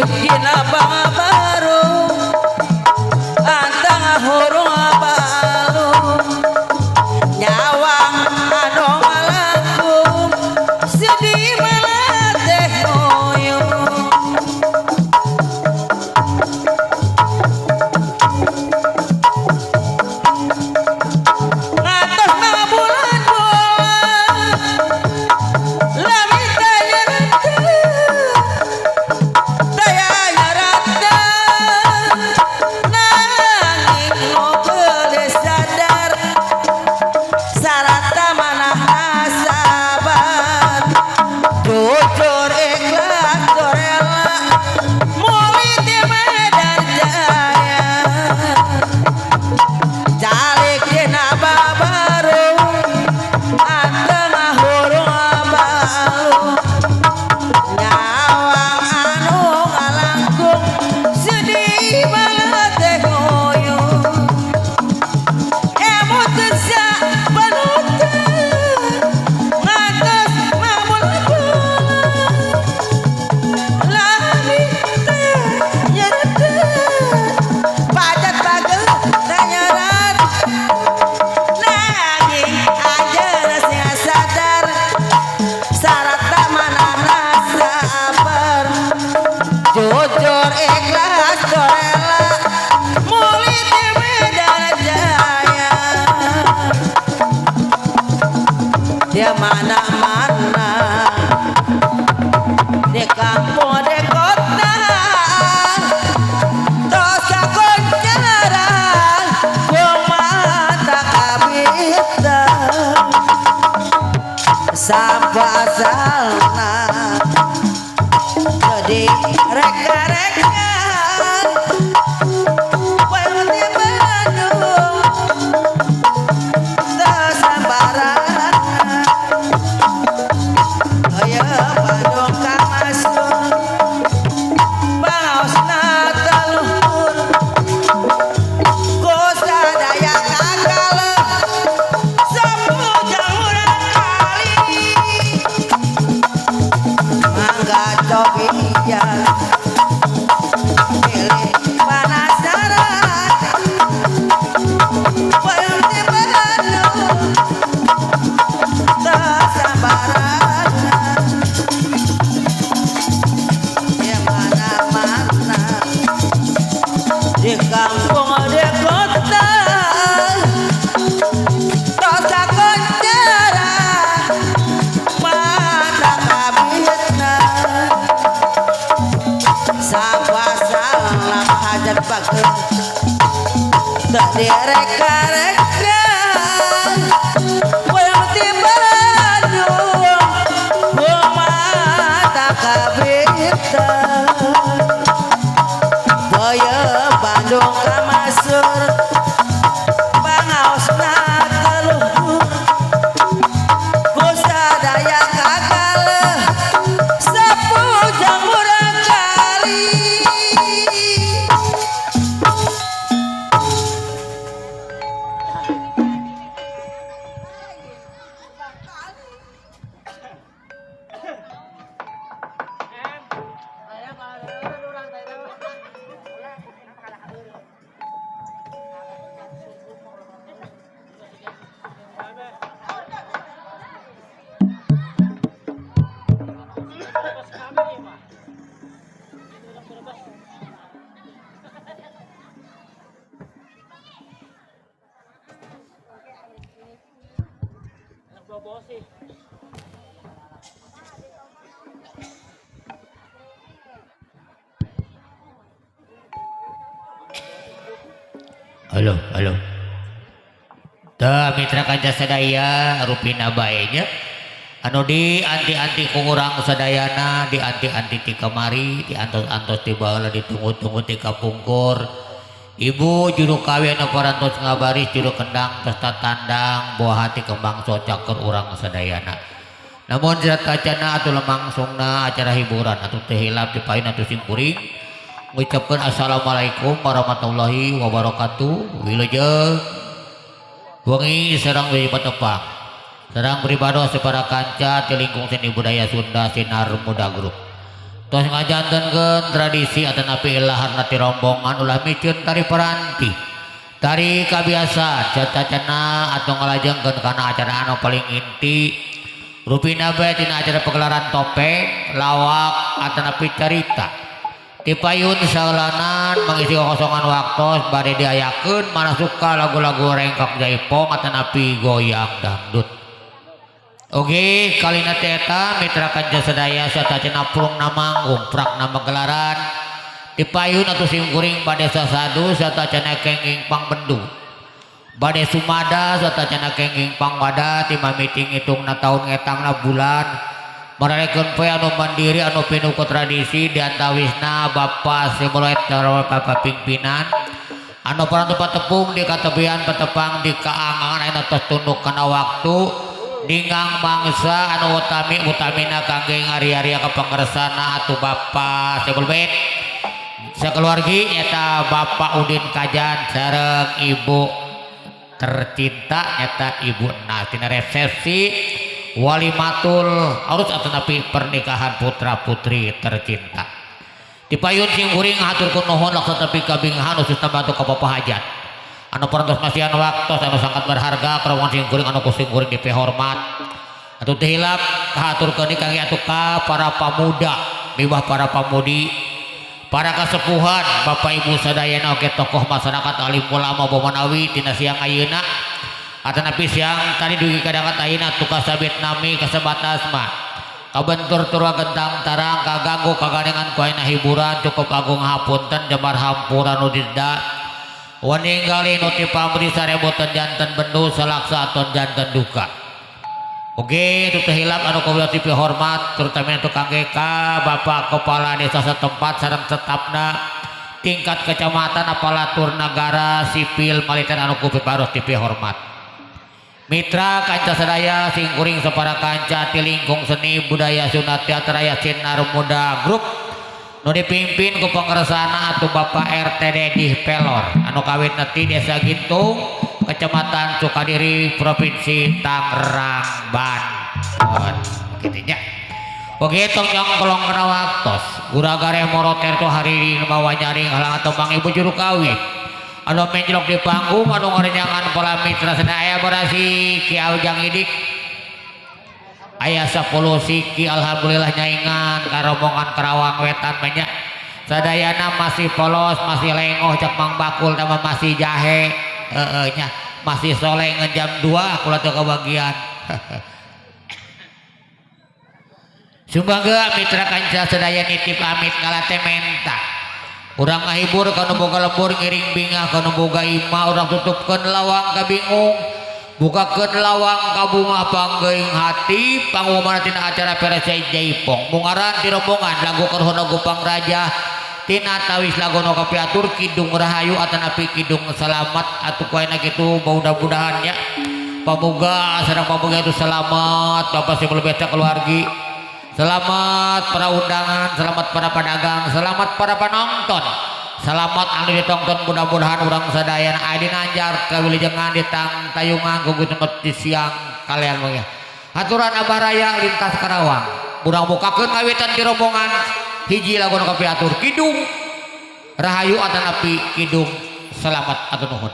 dina baru antang hurung balu nyawang anu ngalakum sedih melatih ngoyong ngatoh na bulan bola lamin daya rata nanging ngobrol sadar sarata manah nasabar jujur ikhlas rela murid di Medan Jaya calik dina babaru anteng hurung balu nyawang anu ngalangkung sedih balatih ngoyong emot desa balutan ngatos mamul lami teh nyerata pajat bagel teh nyerat nanging anjeunna sadar sarata manah sabar jujur ikhlas rela murid di Medan Jaya dia mana-mana di kampung di kota tos kakoncara kumata kabita sampai asalna jadi reka-reka Bandung tersambaran aya Bandung kamasur baosna teluhur ku sadaya kakaleuh sapujang urang kali mangga cobian pilih panasaran Bandung tersambaran di mana-mana di kampung di kota tos kakoncara mata kabitna sawah salam hajat bagel tak direka-reka Bandung di Bandung mata kabita Boyo Bandung kamasur pangaosna teluhur ku sadaya kakaleuh sapujang urang kali Halo, halo. Tah mitra kanca sadaya rupina baenya anu di anti-anti ku urang sadayana di anti-anti ti kamari di antos-antos ti baheula ditunggu-tunggu ti kapungkur. Ibu juru kawin anu parantos ngabaris juru kendang pesta tandang buah hati kembang socak keur urang sadayana. Namun jerat kacana atuh lemangsungna acara hiburan atuh teu hilap dipain atuh simkuring. Ngucapkeun assalamualaikum warahmatullahi wabarakatuh. Wilujeng wengi sareng wi patepang sareng pribadi para kanca ti lingkung seni budaya Sunda Sinar Muda Grup tos ngajantenkeun tradisi atanapi ilaharna ti rombongan ulah micieun tari peranti tari kabiasa cacana atau ngalajengkeun kana acara anu paling inti rupina bae tina acara pagelaran topeng lawak atanapi carita ti payun saeulanan mangisi kosongan waktos bade diayakeun mana suka lagu-lagu rengkok jaipong atanapi goyang dangdut. Oke, kalina teta mitra kanca sadaya satacana pulungna manggung prakna magelaran di payun atau simkuring bade sasadu satacana kenging pangbendu bade sumada satacana kenging pangwada ti mamiting hitungna taun ngetangna bulan mararekeun poe anu mandiri anu pinuh ku tradisi diantawisna Bapa Simuloet sareng Bapak pimpinan anu parantu patepung di katebian patepang di kaangan anu tos tunduk kana waktu ningang mangsa anu utamina kangge ngari-ari ka pangersana atuh Bapa Simuloet sakeluargi nyata Bapak Udin Kajan sareng Ibu tercinta nyata Ibu Nas tina resepsi walimatul arus atanapi pernikahan putra putri tercinta di payun simkuring ngaturkeun nuhun laksana tapi kabingahan khususna bantu ka papahajat anu parantos masihan waktos anu sangat berharga karomongan simkuring anu kusingkuring dipe hormat atuh teu hilap kahaturkeun kangge atuh ka para pamuda miwah para pamudi para kasepuhan Bapak Ibu sadayana oge tokoh masyarakat alim ulama bomanawi tina siang ayeuna atanapi siang tadi dugi kadangan ayeuna tugas sabit nami kasebatas mah kabentur turwa gentang tarang kaganggu kagandengan ku ayeuna hiburan cukup agung hapunten jembar hampura nu didda waninggali nu ti pamri sarebutan janten bendu salaksa aton janten duka oge itu teh hilap anu kula tipe hormat terutama itu kangge ka Bapak Kepala Desa setempat sareng stafna tingkat kecamatan aparatur negara sipil militer anu kupi paros tipe hormat mitra kanca sadaya singkuring separa kanca ti lingkung seni budaya sunat teater aya Sinar Muda Grup nu dipimpin ku pangersana atuh Bapak RT Dedih Pelor anu kawitna ti Desa Gintung Kecamatan Sukadiri Provinsi Tangerang Banten kitu nya oge tong nyong kolong kana waktos guragare moroter tu hari bawa nyaring halang tembang ibu juru kawin anu menjelok di panggung anu ngarenyangan pola mitra sadaya berasi Ki Aujang Idik aya 10 siki alhamdulillah nyaingan karombongan Karawang Wetan banyak sadayana masih polos masih lengoh cek Mang Bakul nama masih jahe nya masih soleh jam 2 kula teu kebagian sumangga mitra kanca sadaya nitip amit ngalate menta urang ngahibur kana boga lembur ngiring bingah kana boga imah urang tutupkeun lawang ka bingung bukakeun lawang ka bunga panggeing hati pangumana tina acara Persai Jaipong mungaran ti rombongan lagu karhona Gupang Raja tina tawis lagu nu kapiatur Kidung Rahayu atanapi Kidung Selamat atuh kuaina kitu mudah-mudahan nya pamuga sareng pamuga itu selamat Bapak Simuloet keluargi selamat para undangan, selamat para pedagang, selamat para penonton, selamat anu ditonton mudah-mudahan urang sadaya aya dina anjar kawilujengan di tayungan gugu tempat di siang kalian mah aturan Abah Raya lintas Karawang urang bukakeun ngawitan ti rombongan hiji lagu nu kapiatur Kidung Rahayu atanapi Kidung Selamat atuh nuhun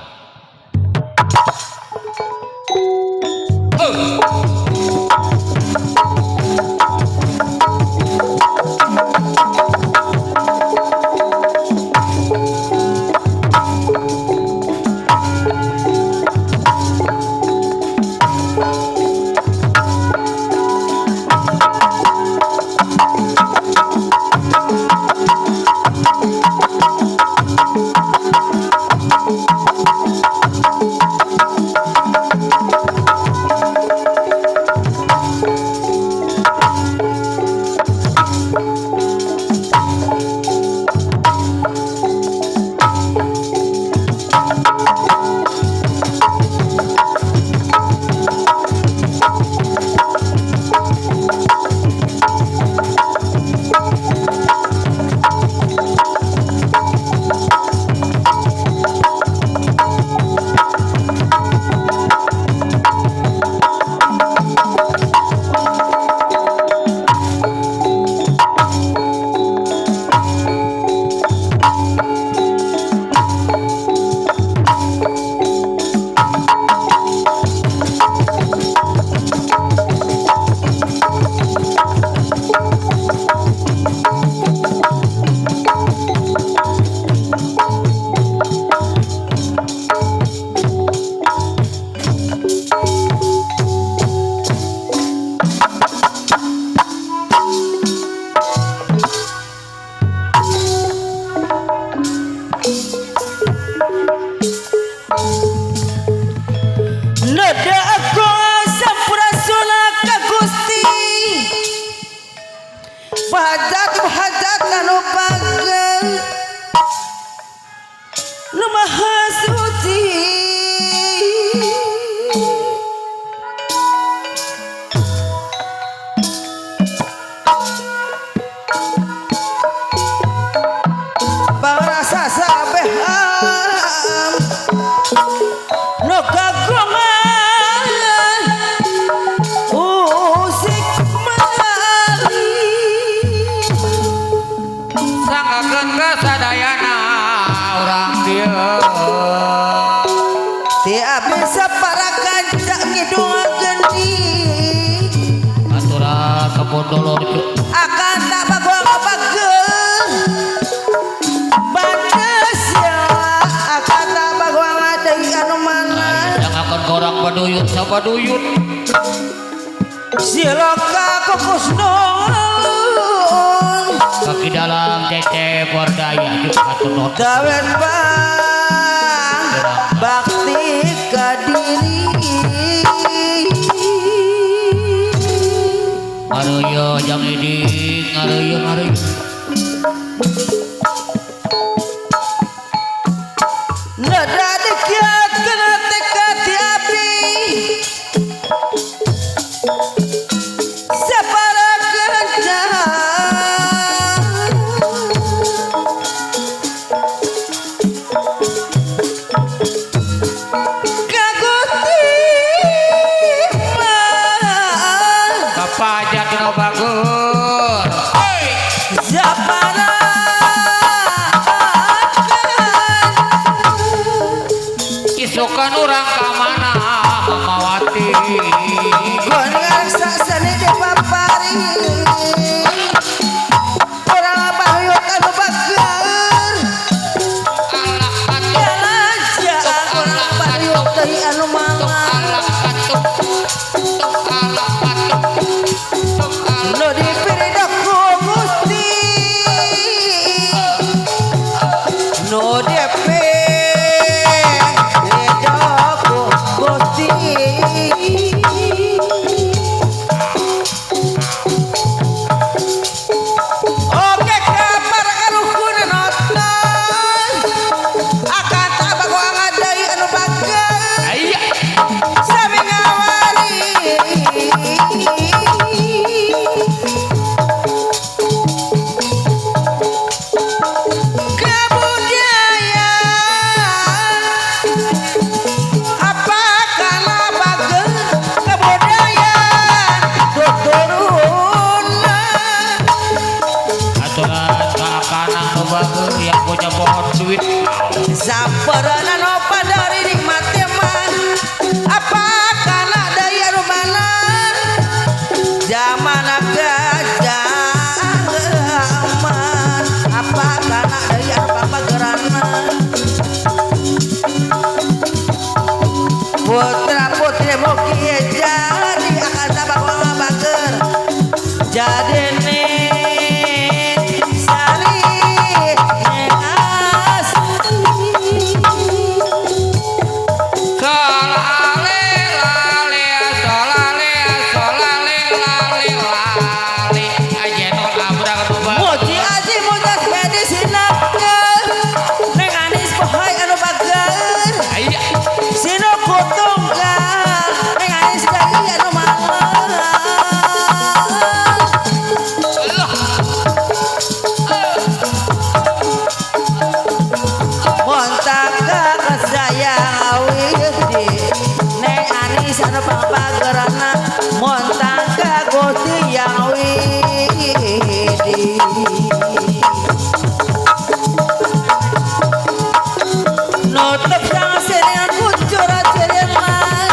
ampun dulur akan tak bagong bagel bandes ya akan tak bagong deui anu mana yang akan korang baduyut sabaduyut siloka kukusnon kaki dalam cecep wardaya juga tunut dawen bang bakti ka diri ngaruyo jang ini ngaruyo nada dekat kena tekad di api separa kerja kaguti kapaja kena bagur separa isukan orang kamana Mamawati gon ngarsa sani di papari orang bahayot anu bager jalaja orang bahayot dari anu mama no dipiridaku gusti no depe ledaku gusti oke kabar karuhun nonton akan tak bagong ngadai anu bager sami ngawari kebudayaan apa kana bager kebudayaan tuturuna aturan keakanan nu bager yang punya pohon duit saperana no padari nikmati mah apa kana daya rumana zaman gajah aman apa kana daya papagerana putra putri mugi jadi akan tabak bager jadi nih sari asli solale lale solale solale lale lale aja no labrak nu bager Muji aji mujas medisinake neng anis pohai anu bager aya sino kutunggal neng anis dai anu mama montaka kesayang awih di neng anis anu papagerana montaka gusti yang widi nutup sang seringan kucurat seringan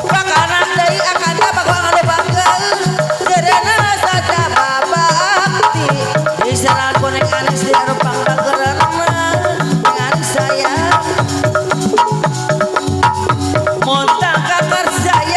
pakanan dari akan dapat anu bager sirena saja babakti diserang kuning anis di anu pangbagerana dengan saya montang kakar saya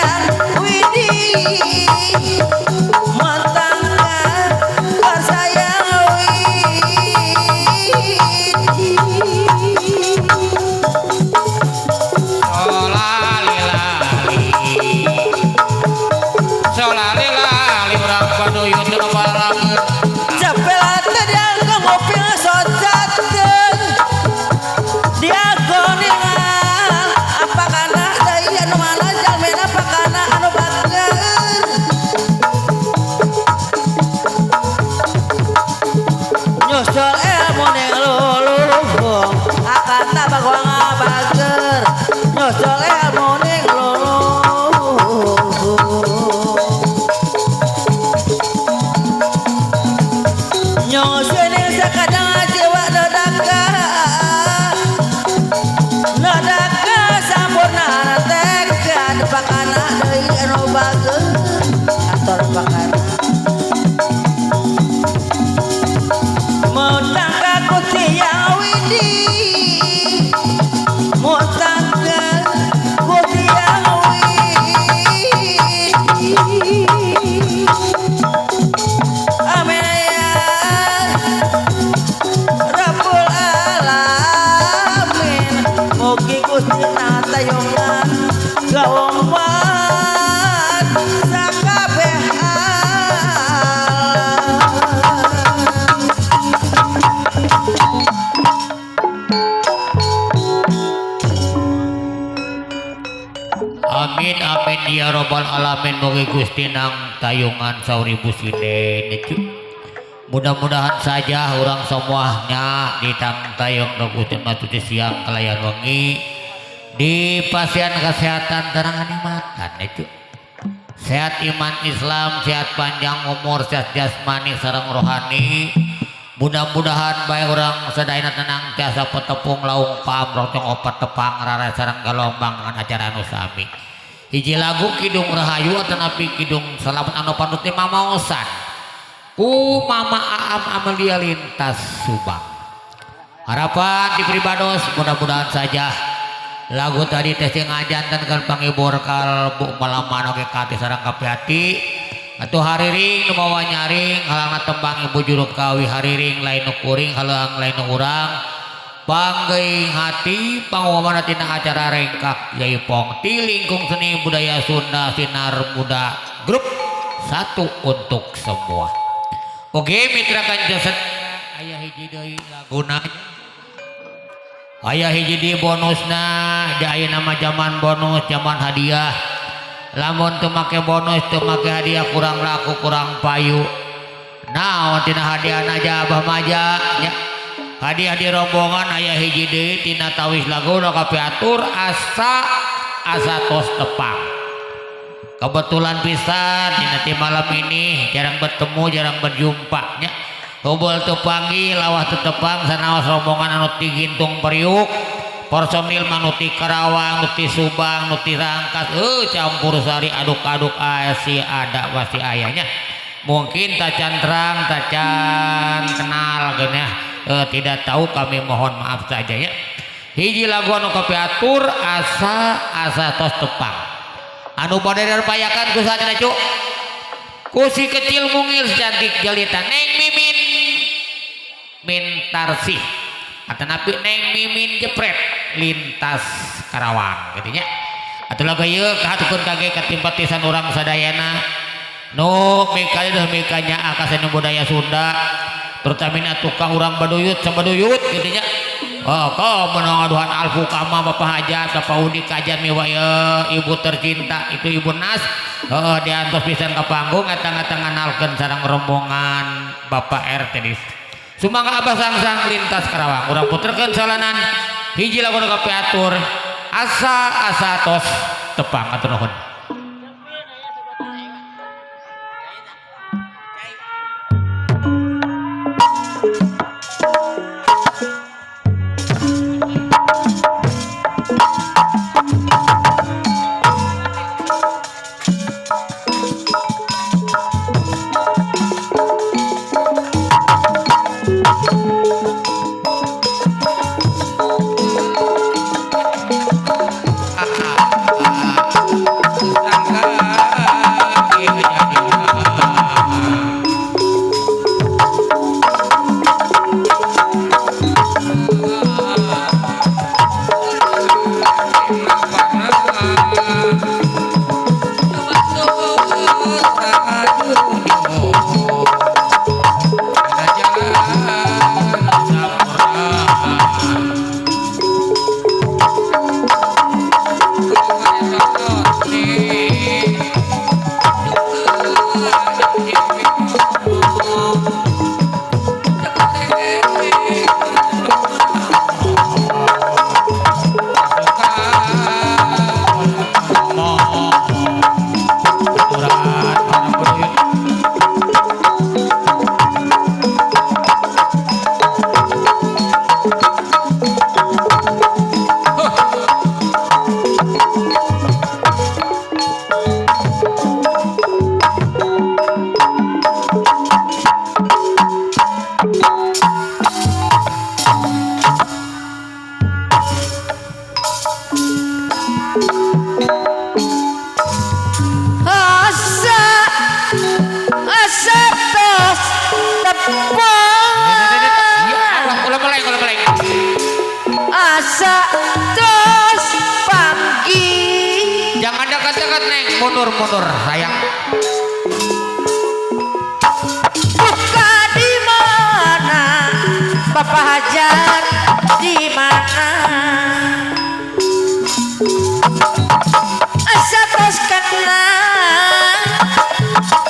sowan Amin amin ya robbal alamin. Mugi Gusti nang tayungan sauribu sinden itu. Mudah-mudahan saja orang semuanya di tang tayung Gusti matuti siang kelayan wengi di pasien kesehatan terang animatan itu. Sehat iman Islam, sehat panjang umur, sehat jasmani sareng rohani. Mudah-mudahan baik orang sedayana tenang tiasa petepung laung pam rotong opat tepang rara sareng gelombang dengan acara anu sami. Hiji lagu Kidung Rahayu atanapi Kidung Selamat anu panut ti mamaosan ku Mama Aam Amelia Lintas Subang. Harapan di pribados mudah-mudahan saja lagu tadi teh ngajantankeun panghibur kalbu malaman oge ka sareng kapiati. Atuh hariring nu mawa nyaring halangna tembang ibu juruk kawi hariring lain nu kuring halang lain nu urang panggeing hati pangumana tina acara rengkak Jaipong ti lingkung seni budaya Sunda Sinar Muda grup satu untuk semua. Oke mitra kanjeng aya hiji deui laguna aya hiji di bonusna da aya nama zaman bonus zaman hadiah. Lamun teu make bonus teu make hadiah kurang laku kurang payu. Naon tina hadiahna jabah maja nya. Hadiah di rombongan aya hiji deui tina tawis lagu nu kapiatur asa tos tepang. Kebetulan pisan dina ti malam ini jarang bertemu jarang berjumpa nya. Hubul teu panggil lawah teu tepang sanaos rombongan anu ti Gintung Periuk. Personil manuti Karawang, nuti Subang, nuti Rangkas, campur sari aduk-aduk si ada pasti ayahnya. Mungkin tacan terang, tacan kenal gini tidak tahu kami mohon maaf saja ya. Hiji lagu anu kapiatur asa tos tepang. Anu bade payakan ku saja cuk. Ku si kecil mungil cantik jelita Neng Mimin Mintarsih. Atanapi Neng Mimin Jepret Lintas Karawang gitunya. Atuh lagu ieu kahatukeun kage katimpatisan urang sadayana nu mikanya akasan budaya Sunda terutama tukang urang baduyut sabaduyut gitunya. Oh kau menang aduhan alfu kama Bapak Hajat Bapak Udi kajan miwa ibu tercinta itu Ibu Nas diantos pisan ka panggung ngatang-ngatang nganalkeun sareng rombongan Bapak RT di Sumangga Abah Sangsang Lintas Karawang urang puterkeun salanan hiji lagu nu kapiatur asa tos tepang atur nuhun. Dekat neng, mundur sayang. Buka di mana Bapak Hajat di mana asa tos kenal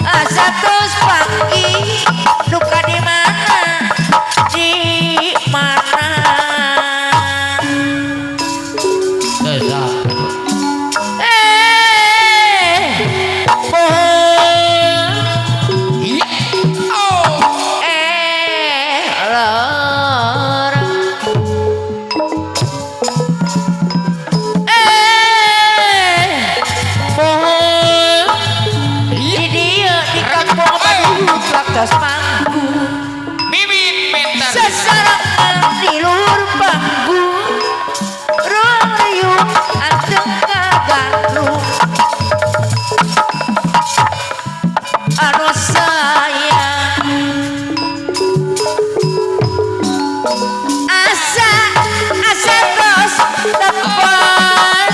asa tos panggil duka di mana Laktas pangku Mimin mentar sesarangan di luar pangku ruang riuh anteng kagalu anu sayang asa tos tepan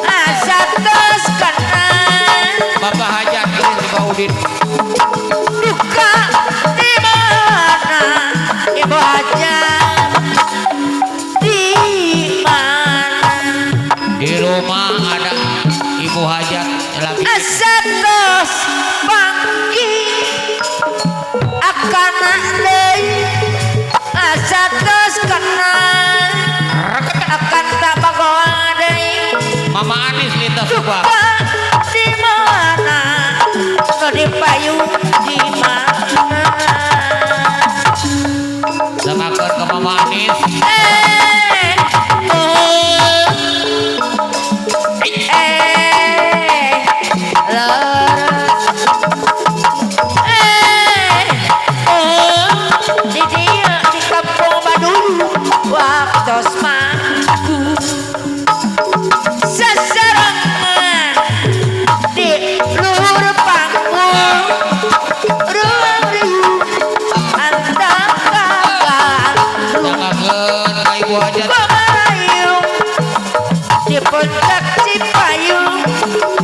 asa tos kanan Bapak Hajat ini di Baudin. duka di mana Ibu Hajat di mana Di rumah ada Ibu Hajat lagi. asatos panggil akan deui asatos kenal akan tak bagoa deui Mama Anis minta duka suka. di mana nu dipayung di mana Dengarkan ke Mama Anis. Di dia di kampung Baduy waktos mangku sesarangan di luhur panggung ruang riuh antang kagalu Dengarkan ke Ibu Hajat. Pengayung di puncak Cipayung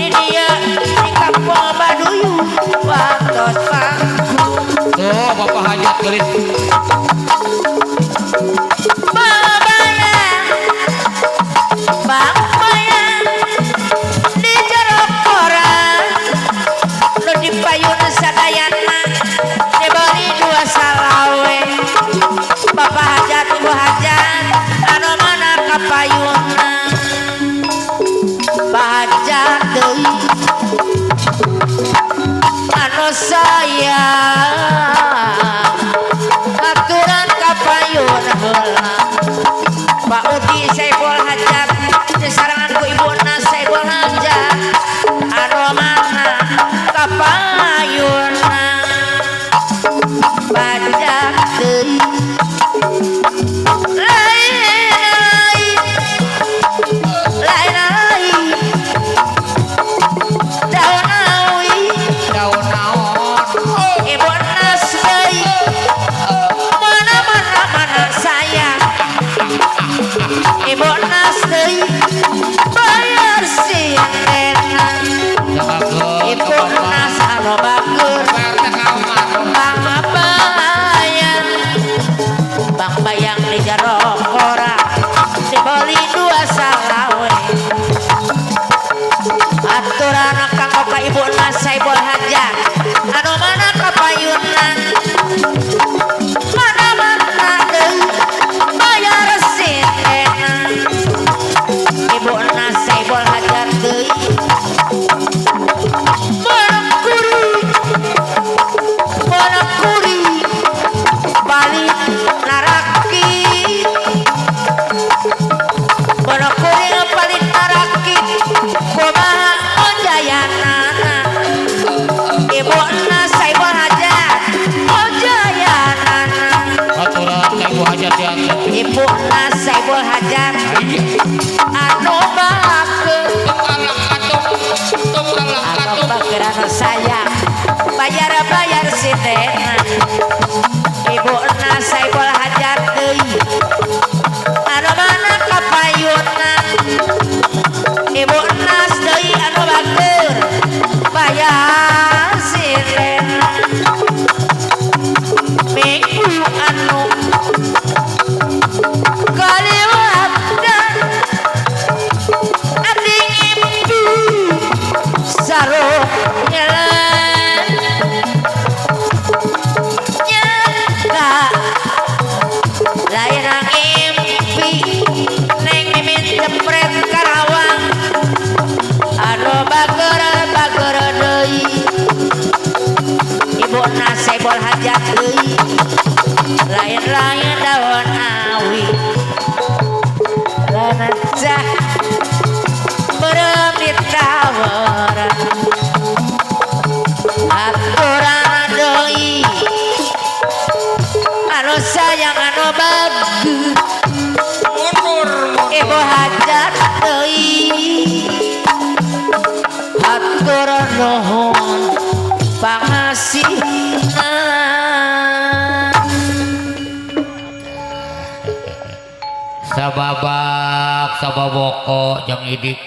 di dia di kampung Baduy waktos mangku Tuh Bapak Hajat gelis. Bang Bayang di jero koran lu dipayun sadayana diberi 2 salawe Bapak Hajat Ibu Hajat anu mana kapayunna Pak Hajat deui anu sayang aturan kapayun heula Pak Udi Saiful Hajat disarangan ku ibuna Saiful Hajat anu mana kapayunna bajak deui lain daun awi Daun naon. ibuna deui mana sayang Ibu Nas deui bayar siang Dengarkan Ibu ke Bapak. Nas anu bagur Bayar teh kamar. Bang Bayang di jero koran dibeli 2 salawe aturan kanggo ka Ibu Nas Saiful Hajat anu mana kapayunna mana deui bayar siang Ibu Nas Saiful Hajat deui Monokuri balik naraki Monokuri balik naraki kumaha ojayanana Ibu Nas Saiful Hajat ojayanana Aturan ke Ibu Hajat diangkat. Ibu Nas Saiful Hajat anu bakeun anu bakeun anu sayang bayar si teh Ibu Nas Saiful Hajat deui anu mana kapayunna Ibu Nas deui pol hajat deui lain-lain daun awi ranacah beremit tawaran aturan deui anu sayang anu bagus ibu hajat deui aturan nuhun pangasihan sababak sababoko jang idik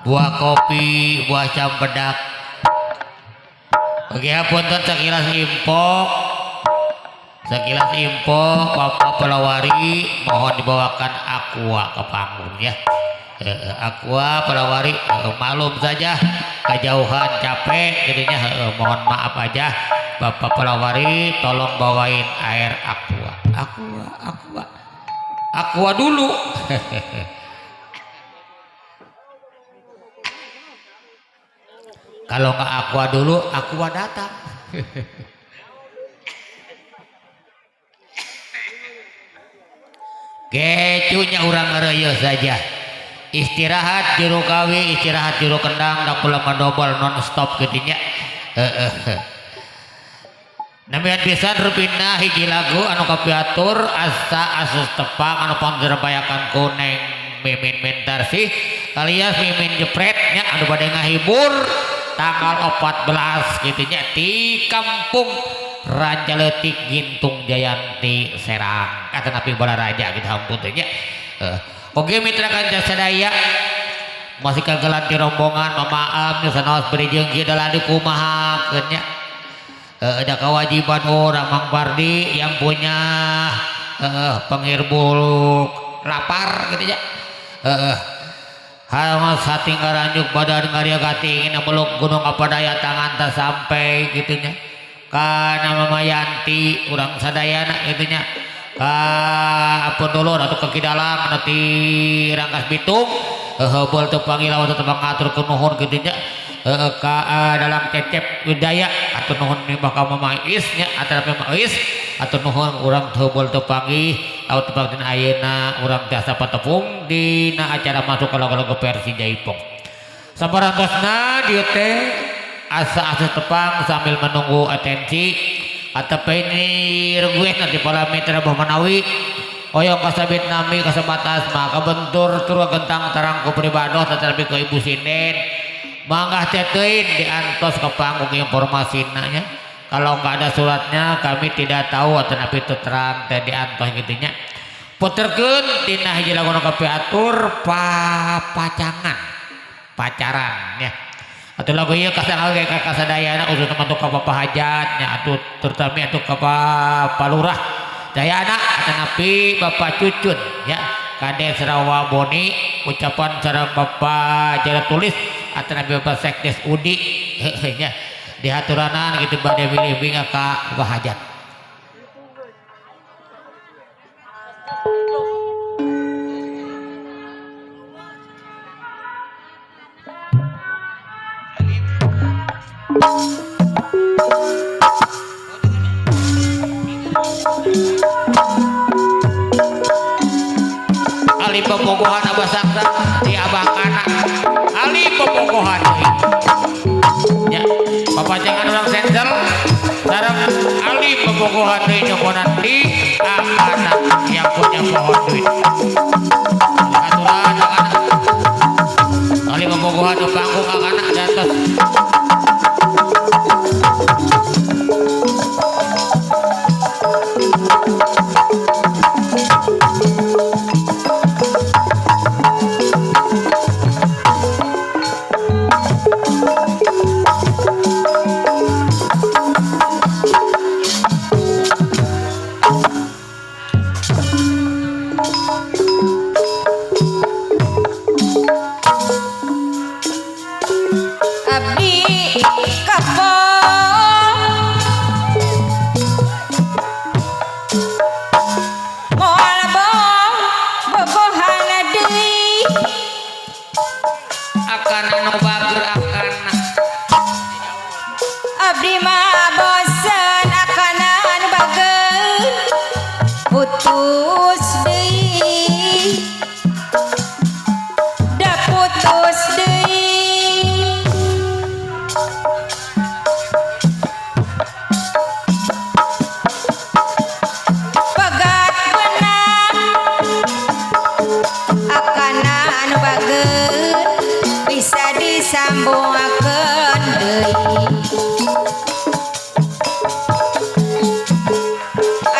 buah kopi buah campedak oke punten sekilas info Bapak Pelawari mohon dibawakan aqua ke panggung ya. Aqua Pelawari maklum saja kejauhan capek jadinya mohon maaf aja Bapak Pelawari tolong bawain air aqua dulu kalau nggak aqua dulu aqua datang kecunya orang ngereyo saja istirahat juru kawi istirahat juru kendang dak pula mendobol non stop gitunya namian pisan rupina hiji lagu anu kapiatur asa asus tepang anu panggerebayakan kuneng mimin mentar sih alias mimin jepretnya anu bade ngahibur tanggal 14 gitunya di kampung Ranjaletik Gintung Jayanti Serang kata napi Balaraja gitu hamputunya oke mitra kanca sadaya masih kagelanti rombongan mamaaf nu sanaos berijeng kieu daladi kumaha keunnya ada kewajiban orang Mang Pardi yang punya penghirbul lapar gitu ya harus hati ngaranjuk badan ngaria katingin meluk gunung apa daya tangan tak sampai gitunya kana Mama Yanti urang sadayana gitunya apa dulu atau ke kidalang nanti Rangkas Bitung heubeuh teu panggila atau teu ngatur ke nuhun gitunya ka dalam cecep widaya atau nuhun nimbah ka Mama Is nya atau Mama Is atau nuhun urang heubeuh teu panggih atau tepang dina ayeuna urang tiasa patepung dina acara masuk lagu-lagu versi Jaipong sabarantosna dieu teh asa tepang sambil menunggu atensi atau ini regueh nanti pala mitra Bah Manawi oyong kasabit nami kasebatas maka bentur turun gentang tarangku pribados tetapi ke Ibu Sinden manggah tetein diantos ke panggung informasi nanya kalau nggak ada suratnya kami tidak tahu atau napi terang teh diantos gitunya puterkeun tina hiji lagu nu kapiatur pacaran ya atau lagu ieu kasanggal ge ka kasadayana usus mantuk ka Bapak Hajatnya atuh terutama atuh ka Pak Lurah dayana atanapi Bapak Cucun ya Kades Rawa Boni ucapan sareng Bapak Jara Tulis atanapi Bapak Sekdes Udi nya dihaturanan gitu bade milih binga ka Bapak Hajat Ali pembogohan Abah Saksa di Abah Kana Ali pembogohan ya Bapak jangan orang sensor sareng Ali pembogohan di nyokonan di Kana yang punya pohon duit aturan Ali pembogohan di panggung Kana datos abdi disambungakeun deui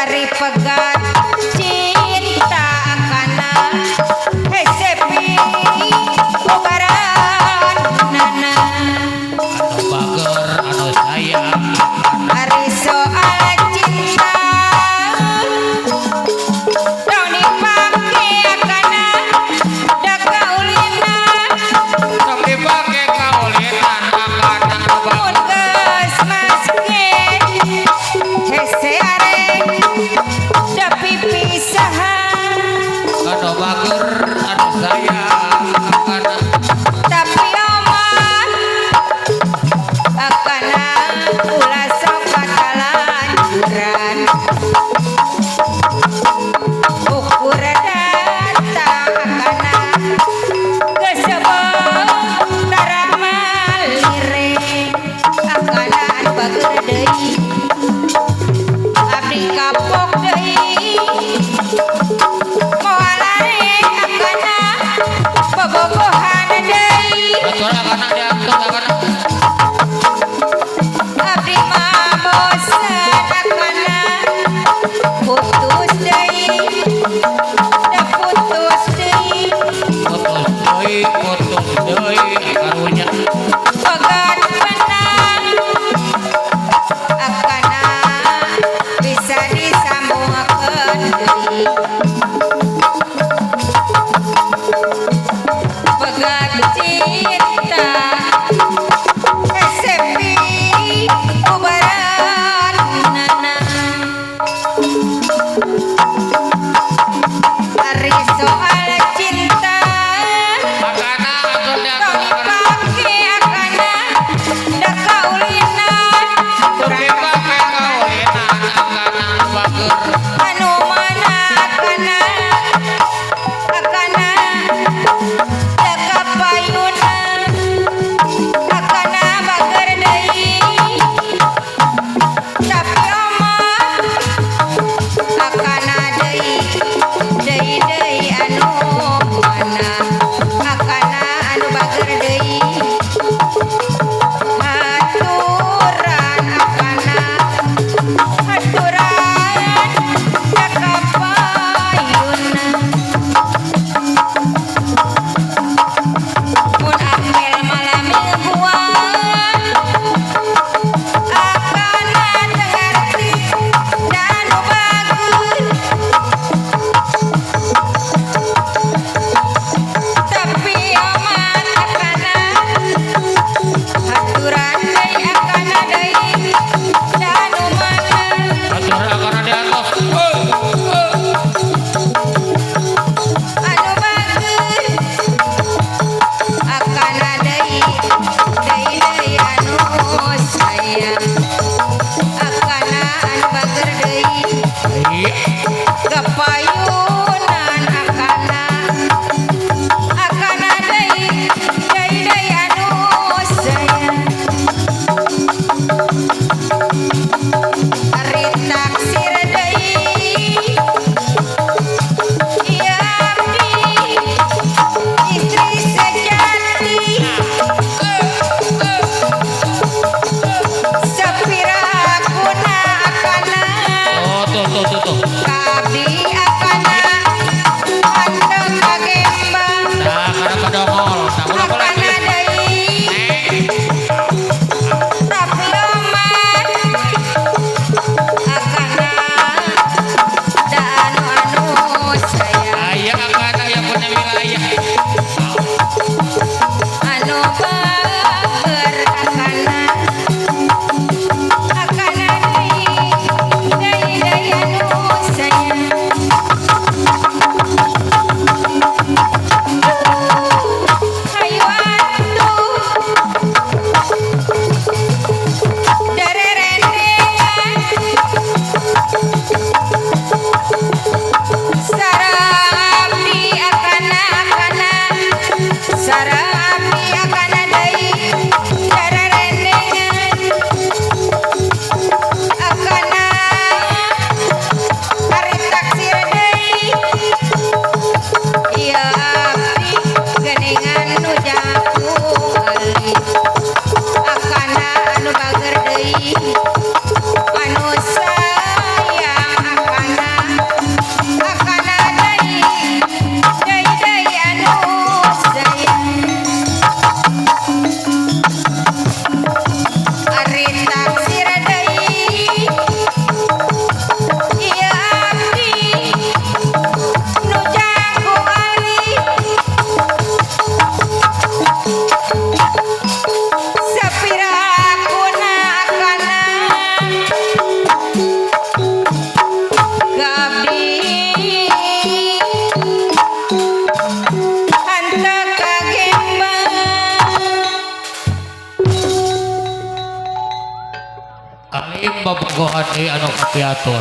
ari pegat cinta kana hesepi bubaran nana anu bager anu sayang ari soal cinta tong dipake kana da kaulina tong dipake kaulinan akana anu mun geus maske hese arek da pipisahan anu bager anu sayang akana tapi oman akana ulah sok bakalanjuran ukur datang akana kesebel taramal lire akana anu bager deui abdi kapok deui moal lare akana bobogohan deui betul akana diangkat akana abdi mah bosen akana putus deui da putus deui putus deui karunya pegat menang akana bisa disambungkeun deui pegat cinta sepi bubaran nana ari soal cinta akana atuh tong diangkat akana dipake bobogohan anu kapiatur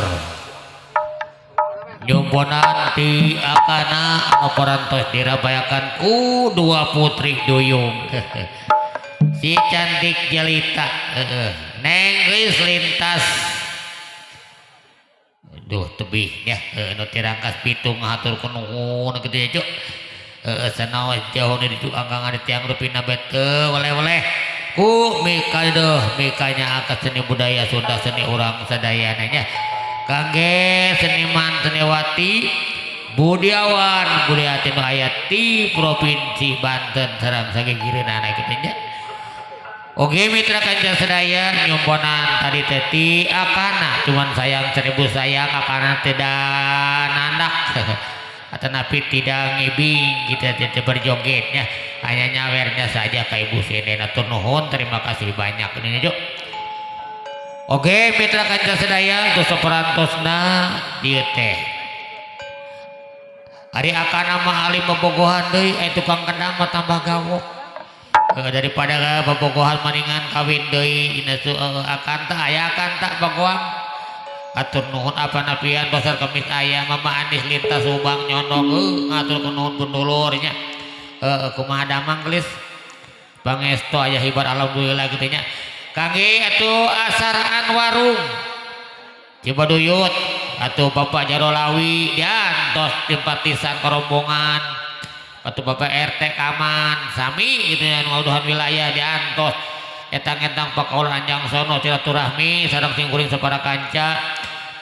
nyumponan ti akana anu parantos dirabayakan ku dua putri duyung si cantik jelita neng geus lintas duh tebih ya anu tirangkas pitung ngaturkeun nuhun kitu ya cuk sanaos jauh di anggangan tiang rupina bete oleh-oleh ku mikanya akan seni budaya Sunda seni orang sadayananya kangge seniman seniwati budiawan budiati nu aya ti provinsi Banten sareng sagegireunana kitu nya oge mitra kanjeng sadaya nyumponan tadi teti akana cuman sayang 1000 sayang akana tidak nandak atau napi tidak ngibing kita tidak berjogetnya hanya nyawernya saja ke ibu sini natur nuhun terima kasih banyak ini juk oke mitra kanjeng sadaya untuk saperantosna dieu teh ari akana mah alim bobogohan deui tukang kendang mah tambah gawok daripada bobogohan maningan kawin deui akan tah aya akan tak bagoang atur nuhun apa napian basar kemis ayam mama Anis lintas Subang nyondong ngatur nuhun pendulurnya kumaha damang geus pangestu aya hibar alhamdulillah kitu nya kangge atuh asaraan warung Cibaduyut atuh Bapak Jarolawi diantos simpatisan kerombongan atuh Bapak RT Kaman sami kitu nya nu ngauduhan wilayah diantos etang-etang pakaulah anjang sono silaturahmi sareng singkuring sapara kanca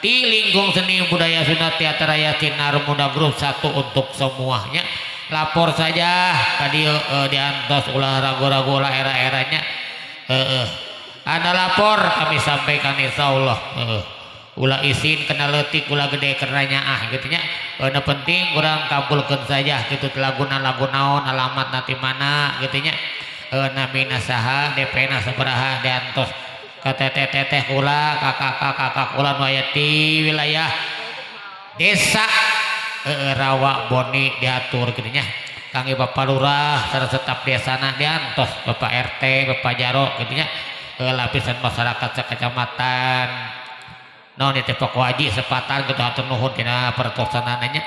ti lingkung seni budaya Sunda Teater Raya Sinar Muda Grup 1 untuk semuanya lapor saja tadi diantos ulah ragu-ragu lah era-eranya ada lapor kami sampaikan insyaallah ulah izin kena leutik ulah gede keranya gitu nya penting kurang kabulkeun saja gitu laguna naon alamat nanti mana gitu nya namina saha DP na sabaraha diantos ka teteh kula kakak kula nu aya ti wilayah desa Rawa Boni diatur kitu nya kangge Bapak Lurah sareng staf desana diantos Bapak RT Bapak Jaro kitu nya lapisan masyarakat sakecamatan naon teh Pak Waji sepatan kitu hatur nuhun tina pertosanana nya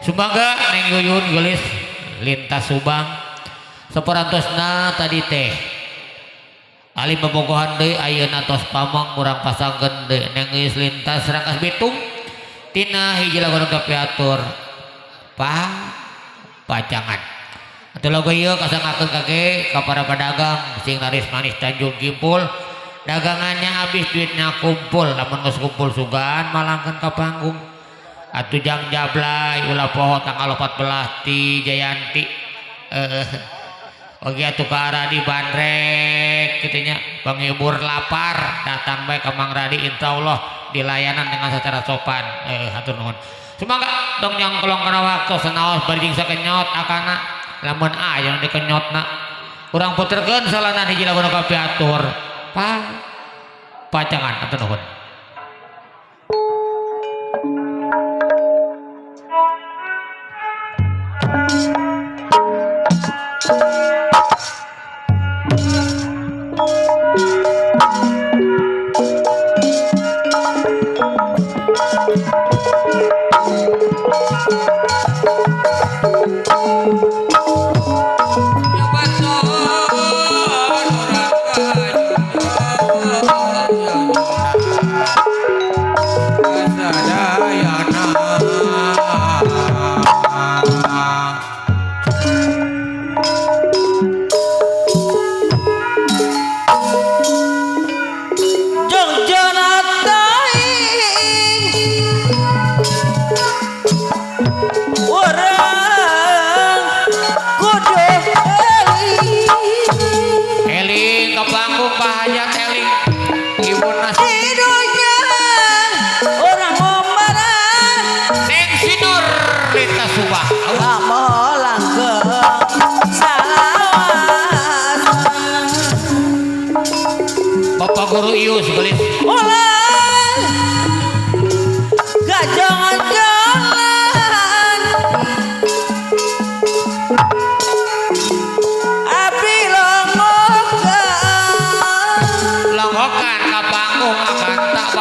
sumangga Neng Yuyun geulis lintas Subang saperantosna tadi teh alim bobogohan deui ayeuna tos pamong urang pasangkeun deui neng geus lintas Rangkas Bitung tina hiji lagu kapiatur pacangan atuh lagu ieu kasangakeun kage ka para pedagang sing laris manis Tanjung Kimpul dagangannya habis duitnya kumpul lamun geus kumpul sugan malangkeun ka panggung atuh jang jablay ulah poho tanggal 14 ti Jayanti oke atuh ka Radi Bandrek kitunya penghibur lapar datang bae ka Mang Radi insyaallah dilayanan dengan secara sopan hatur nuhun semoga dong nyongkolong kana waktu sanaos bari sakenyot akana lamun aya dikenyotna urang puterkeun salana hiji lagu kapiatur pacangan hatur nuhun Bapak Guru Ius gelis ulah gajongan-jongan api longgokan ka panggung akan tak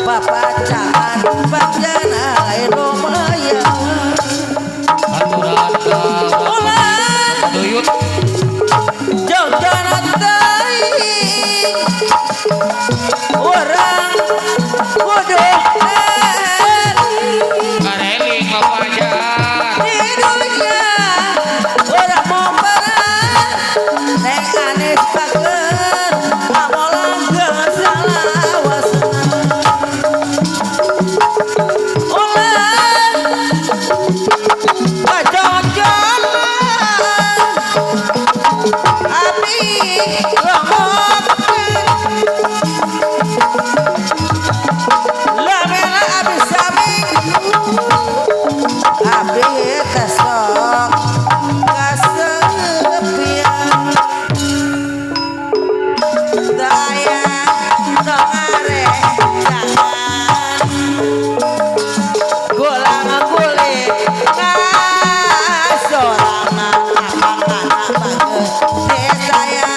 papacaran panjana lain lumayan aturan ulah duyut jangan teuing orang bodoh kareling papajar di dunia orang mau perang neng anis pakeun amolang geus salah ulah kajojolan abdi lomotkeun lamela abdi saming abdi tesok kasepian daya tongare jangan gulang-guling ngasorangan anak bageus desaya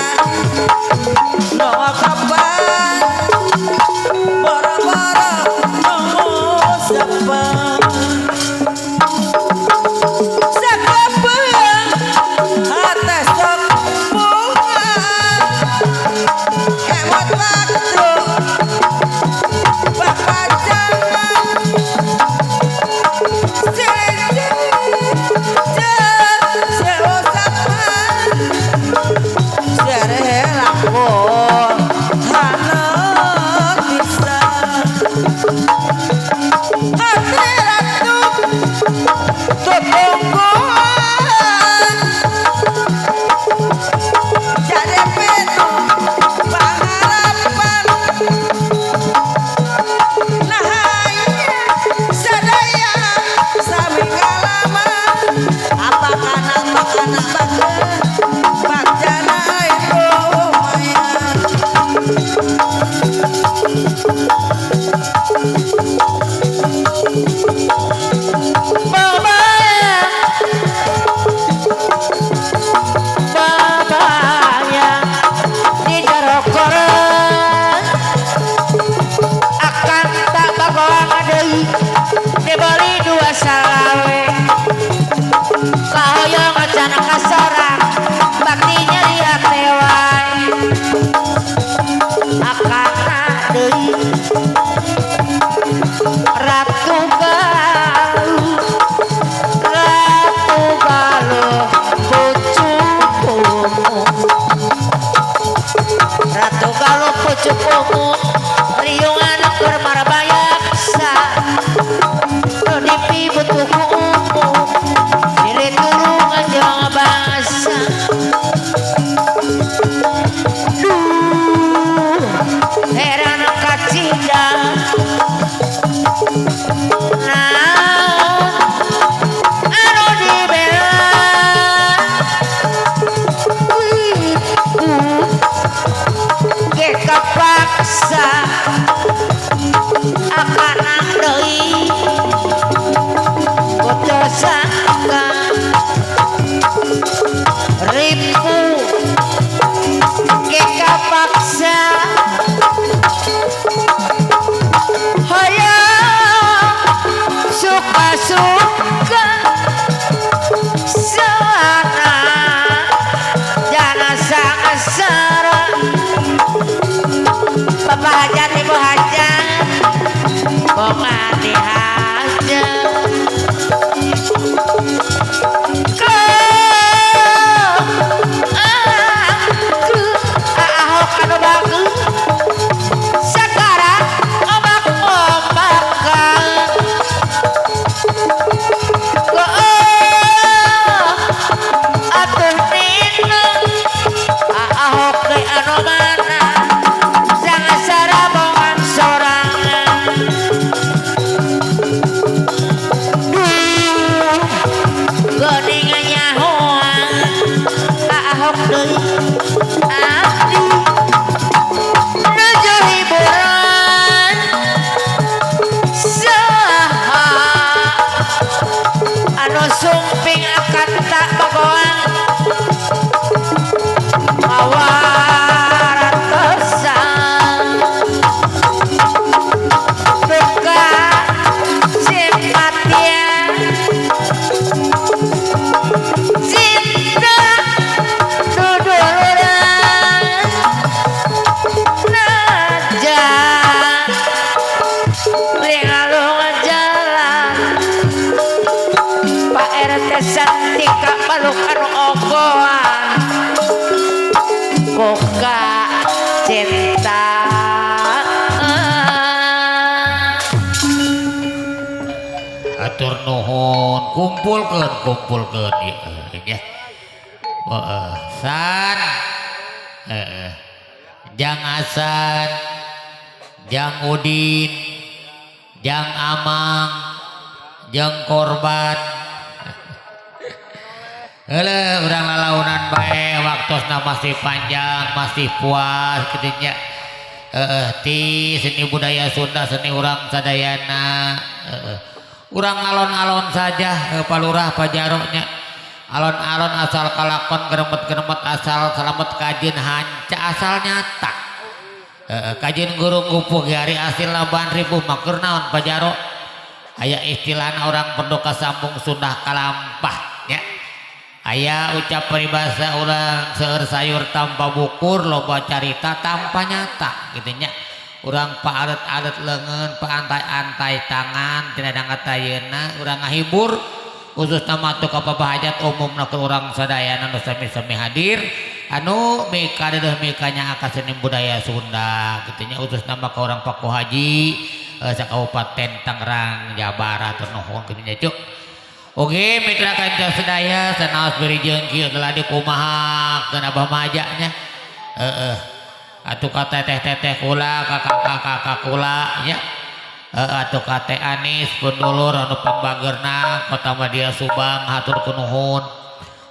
no kapan boro-boro nunggu sepeng sakepeng hate sok bunga emot waktu papacaran Cukup riungan keur marabayaksa nu dipi butuh kuku diri turungan jeung bangsa heran kacinda naon anu dibela kapaksa akana deui bocah sangka ribu ge kapaksa hayang suka-suka sana jana sangasara Bapak hajat ibu hajat bongan dihajat aku ahok anu bagus sekarang omak-omakan atur nuhun kumpulkeun ya san Jang Hasan Jang Udin Jang Amang Jang Korban urang lalaunan bae waktosna masih panjang masih puas kitu nya ti seni budaya Sunda seni urang sadayana urang alon-alon saja palurah pajaro nya alon-alon asal kalakon geremet-geremet asal selamat kajin hanca asal nyata kajin gurung gupuh hari asil laban ribu makur naon pajaro aya istilahna orang pendoka sambung Sunda kalampah nya aya ucap peribahasa urang seueur sayur tanpa bukur loba carita tanpa nyata gitu nya urang paaret-aret leungeun paantai-antai tangan tina dangkat ayeuna urang ngahibur khususna matu ka hajat umumna ke urang sadayana nu sami-sami hadir anu mika deudeuh mikanya akan seni budaya Sunda gitu nya khususna ka urang Paku Haji sakabupaten Tangerang Jawa Barat nuhun kitu nya cuk. Oke mitra kanca sedaya sanaos beri jeung adalah dikumaha keun abah majanya atuh ka teteh-teteh kula kakak-kakak kula nya atuh ka teh Anis pendulur anu pambageurna Kota Madia Subang hatur kunuhun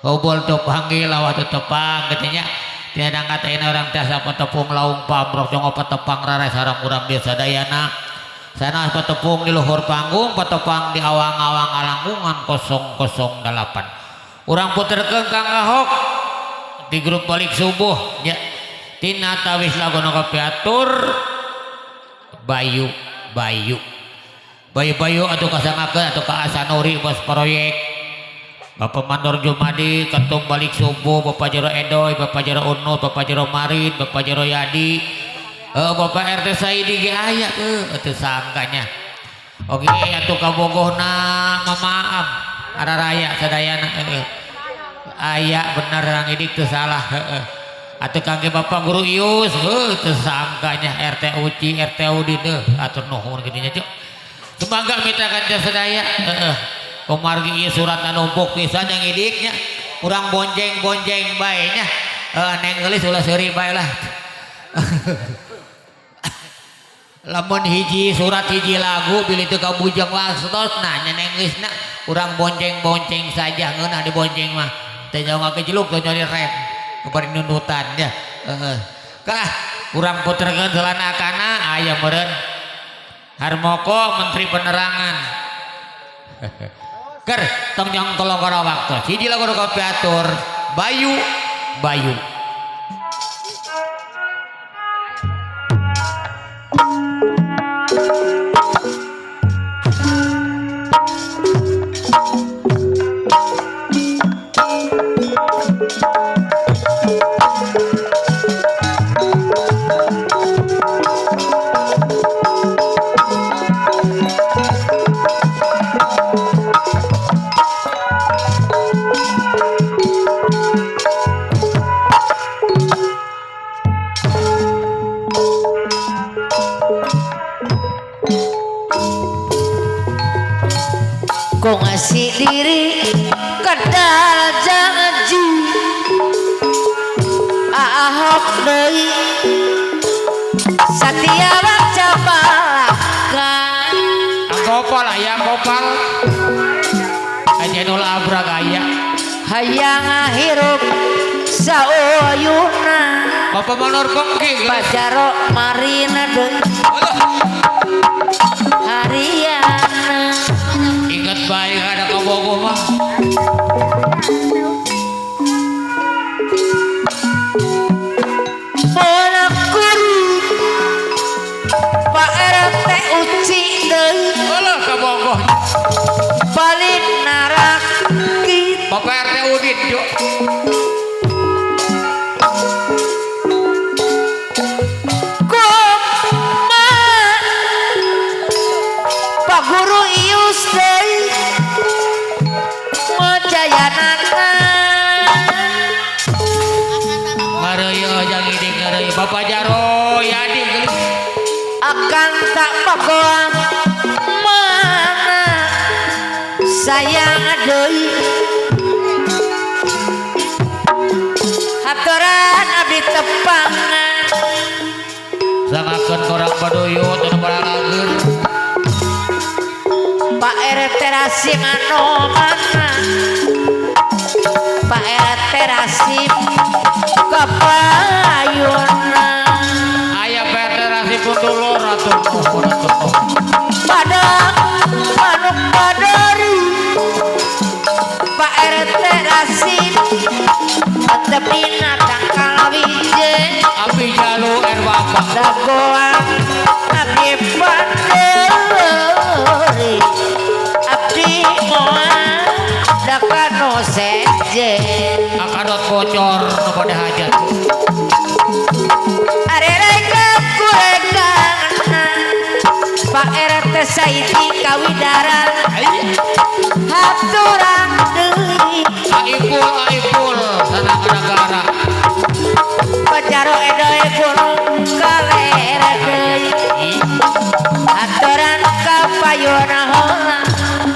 hobol teu panggil lawah teu tepang kitu nya tina dangkat ayeuna urang teh sapatepung laung pamrok jeung patepang rare sareng urang di sadayana sana patepung di luhur panggung patepang di awang-awang alanggungan 008 urang puterkeun Kang Ahok di grup balik subuh nya tina tawis laguna kapiatur Bayu atuh kasangakeun atuh ka Asanuri bos proyek Bapak Mandor Jumadi ketum balik subuh Bapak Jero Edoy Bapak Jero Unut Bapak Jero Marin Bapak Jero Yadi Bapak RT Saidi ge aya teu sangkanya oge atuh kabogohna mamaam ada raya sadayana aya bener rang idik teu salah atuh kangge Bapak Guru Ius teu sangkanya RT Uci RT Udin atur nuhun kitu nya cuk sumangga mitra kanca sadaya kumargi ieu surat anu empuk pisan yang idiknya urang bonjeng-bonjeng bae nya neng geulis ulah seuri bae lah lamun hiji surat hiji lagu bilih teu kabujang wastos nanya nenggeusna urang bonceng-bonceng saja ngeunah di bonceng mah teh jauh ngakejeluk teu nyari rem bari nunutan ya kah urang puterkeun selanakana aya meureun Harmoko Menteri Penerangan ker tong nyong tolong kana waktu hiji lagu nu kapiatur Bayu Kau ngasih diri kedal janji Ahok deui Satya baca balakan Gopal aya gopal ajenul abrag aya hayang ngahirup sauyuna Bapak Manor Bengki Pajaro Marina deui Hariana ingat baik ada kabogoh mah Bonak kuri Pak RT Uci deui alah kabogoh balik narakit Bapak RT Udin jo Koma Pak Guru Ius deui mojayanana ngareuy jang idik ngareuy Bapak Jaro Yadi geulis akan tak pakoan mana sayang deui haturan abdi tepang sangakeun korang baduyut anu barangageur Pak RT Rasim anu mana Pak RT Rasim kepayuna aya federasi pundulur atuh nuhun atuh Padang manuk padari Pak RT Rasim tetep binatang kalawije abdi jalu erwapa dagoan abdi panderi abdi moal dakano seje akadot bocor nu pada hajat arereka kuregana Pak RT Saidi kawidaran haturan deui aipul sanang negara pacaro edoe gunung kalere deui haturan kapayuna heula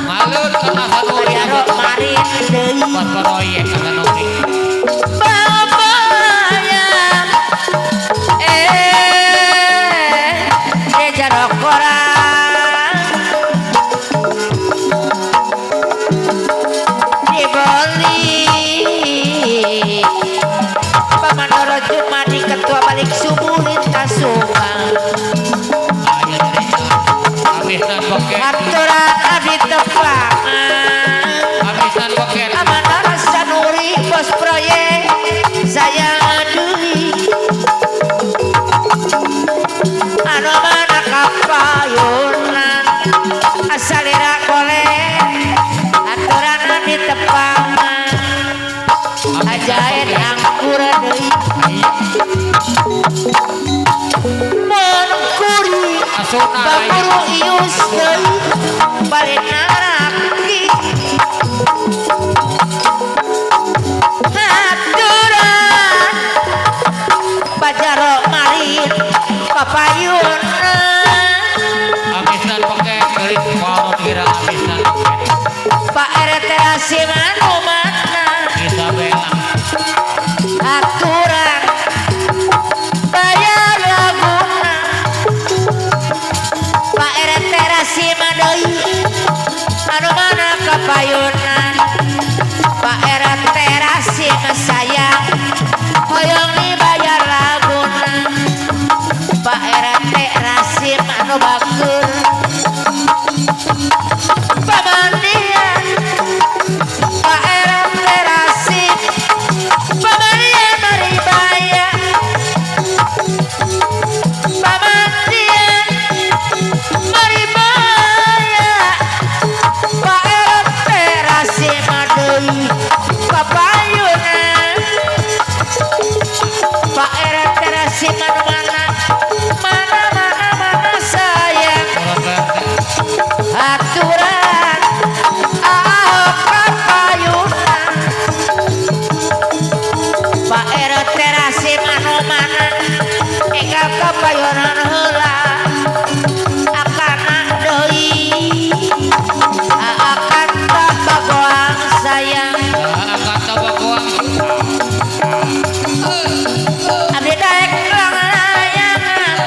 malun kana sanuri pacaro marin deui pas proyek kana sanuri babayang jaro korang dibeli Pamandoro Jumadi ketua balik subuh lintas sungai aya dereka abisan boket aturan abdi tepangan abisan boket Amandoro Sanuri bos proyek saya adui anu mana kapayunan asalira golek aturan abdi tepangan ajaib angkur deui mengkuri asuna bakuru ius deui balik naraki aturan pajaro marin kapayunan abisan boket geus warung kira abisan boket Pak RT Rasim anu mana bisa belang aturan bayar laguna Pak RT Rasim deui anu mana kapayunan Pak RT Rasim sayang hoyong dibayar laguna Pak RT Rasim anu bagus pamandian Pak RT Rasim pamandian maribaya pamandian maribaya Pak RT Rasim deui kapayunan Pak RT Rasim anu mana sayang aturan kapayunan Pak RT Rasim anu mana enggal kapayunan heula akana deui akan tak bagoang sayang akan tabagoang abdi daek layangan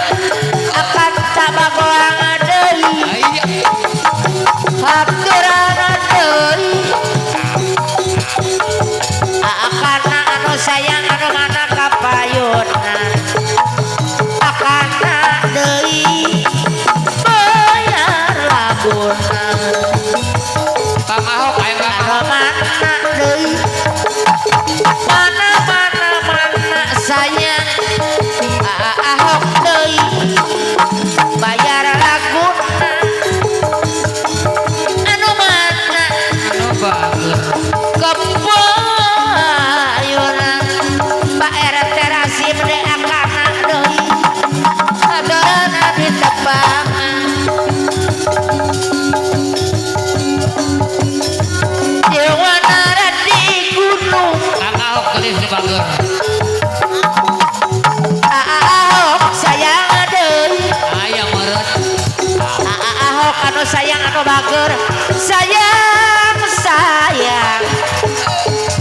akan tak bagoang deui aya haturan deui akana anu sayang anu mana kapayunan akana deui bayar laguna Kang Ahok aya anu mana deui mana sayang Ahok deui bayar laguna anu mana anu bagus kapayunan Pak RT Rasim de akana deui aturan abdi tepangan Dewana di gunung Kang Ahok gelis di bager Ahok sayang deui aya meureut Ahok anu sayang anu bager sayang sayang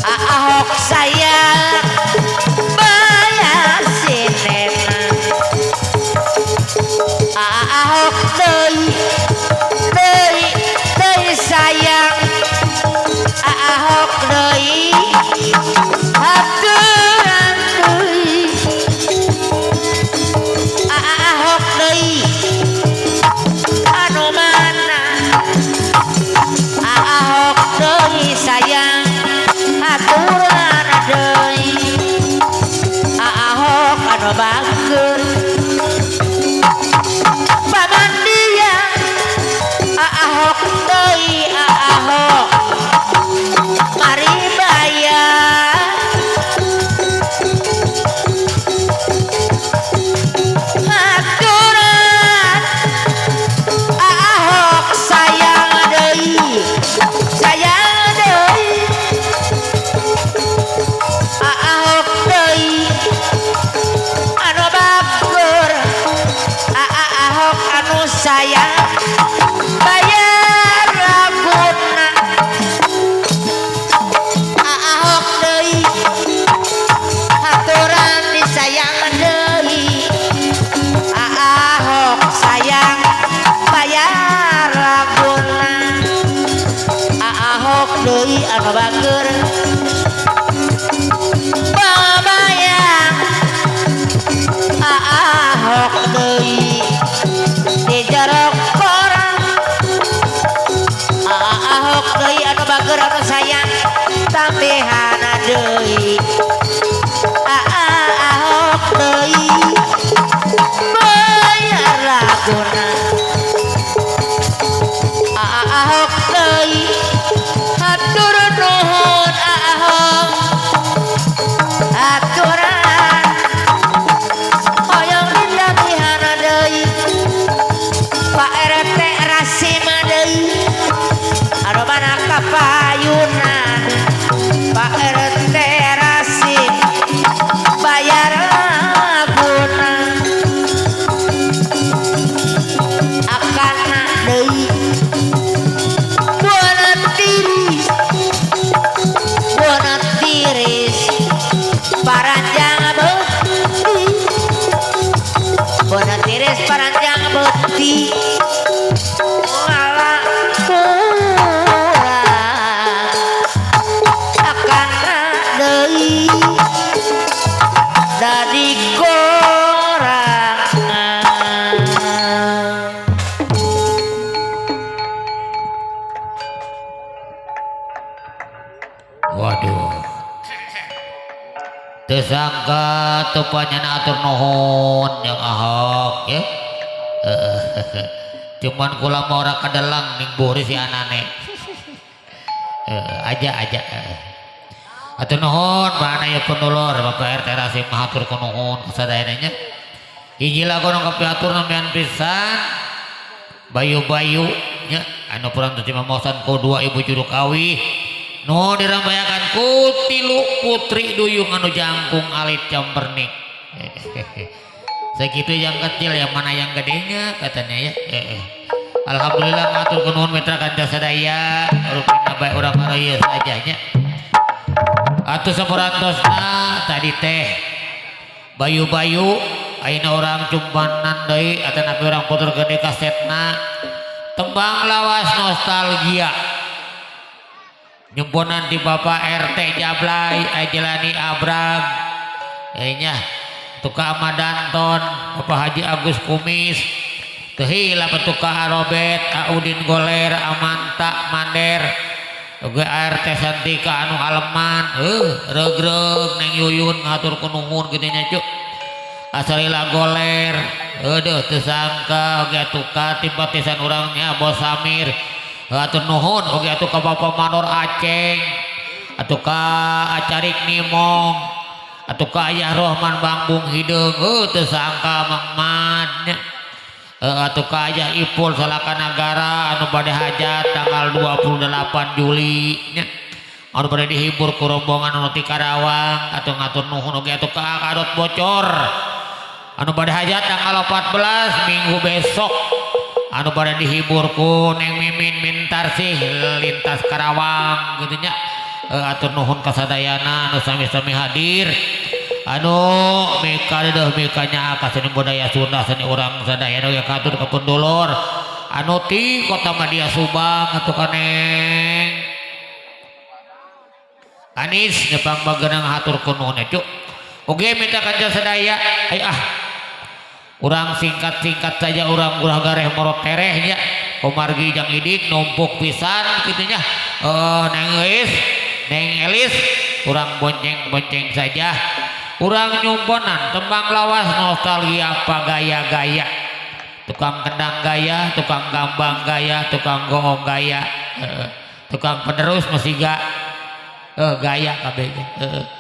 Ahok sayang bayar sinena Ahok deui sayang Ahok deui haturan deui Ahok deui anu mana Ahok deui sayang aturan deui Ahok anu bagus paman dia Ahok deui Ahok mari bayar aturan Ahok sayang deui Ahok deui anu bagur Ahok anu sayang bayar laguna Ahok deui aturan disayang deui Ahok sayang bayar laguna Ahok deui anu bagur babayang Ahok deui di jarok korang Ahok deui anu bager anu sayang tambehana deui Ahok deui bayar laguna Ahok deui hatur nuhun Ahok aturan hoyong dindamihana deui Pak RT rasima deui anu mana kapayunan Pak RT rasim bayar laguna akana deui buana tiris paranjang beuti buana tiris paranjang beuti wala kurang akana deui dadi korangan Waduh. Tersangka tepanya atur nuhun yang Ahok ya. Cuman kula mau ora kadelang ning buri si anane. Aja. Atur nuhun mana ya pendulur Bapak RT Rasim mahatur nuhun kasadayananya. Hiji lagu nu kapiatur nambian pisan bayu-bayu nya anu perang teu mamosan ku dua ibu juru kawih. Nu dirambayakan ku tilu putri duyung anu jangkung alit campernik. Segitu yang kecil yang mana yang gedenya katanya ya. Alhamdulillah matur nuhun mitra kanca sadaya rupina bae urang mareuyeus saja nya. Atuh saperantosna tadi teh bayu-bayu ayeuna urang cumpanan deui atanapi urang puter gede kasetna tembang lawas nostalgia. Nyumpunan di Bapak RT Jablay Ajelani Abrag nya Tuka Amadanton Bapak Haji Agus Kumis tehila Tuka Arobet Audin Goler Amanta Mander Oke RT Santika anu Aleman regreg Neng Yuyun ngatur kunuhun gitu nya cuk asalila Goler aduh tersangka oke Tuka simpatisan orangnya Bos Samir atur nuhun oge atuh ka Bapak Manor Aceng atuh ka Acarik Nimong atuh ka Ayah Rohman Bangbung Hideung teu sangka Mang Mad atuh ka Ayah Ipul Salaka Nagara anu bade hajat tanggal 28 Juli nya anu bade dihibur ku rombongan anu ti Karawang atuh ngatur nuhun oge atuh ka Kadot Bocor anu bade hajat tanggal 14 minggu besok anu pada dihibur ku Neng Mimin mintar sih lintas Karawang gitu nya. Atur nuhun kasadayana anu sami-sami hadir. Anu mika deuh mikanya ka seni budaya Sunda seni urang sadayana ya katur kapun dulur. Anu ti kota Madia Subang atuh kaneng. Anis nyepang bageunang haturkeun nuhun cuk. Oge minta kanca sadaya urang singkat-singkat saja urang ulah gareh morot terehnya komargi jang idik numpuk pisan kitu nya. Neng Elis urang bonceng-bonceng saja. Urang nyumponan tembang lawas nostalgia apa gaya-gaya. Tukang kendang gaya, tukang gambang gaya, tukang goong gaya, tukang penerus masih gaya kabeh.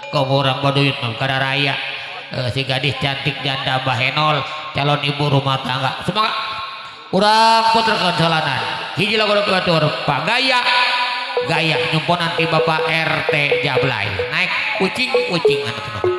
Kau orang baduyut mah kada raya. Si gadis cantik janda Bahenol calon ibu rumah tangga. Semangat. Urang puterkeun salanan. Hiji lagu batur Pak Gaya. Gaya nyumponan ti Bapak RT Jablay. Naik kucing anu teh.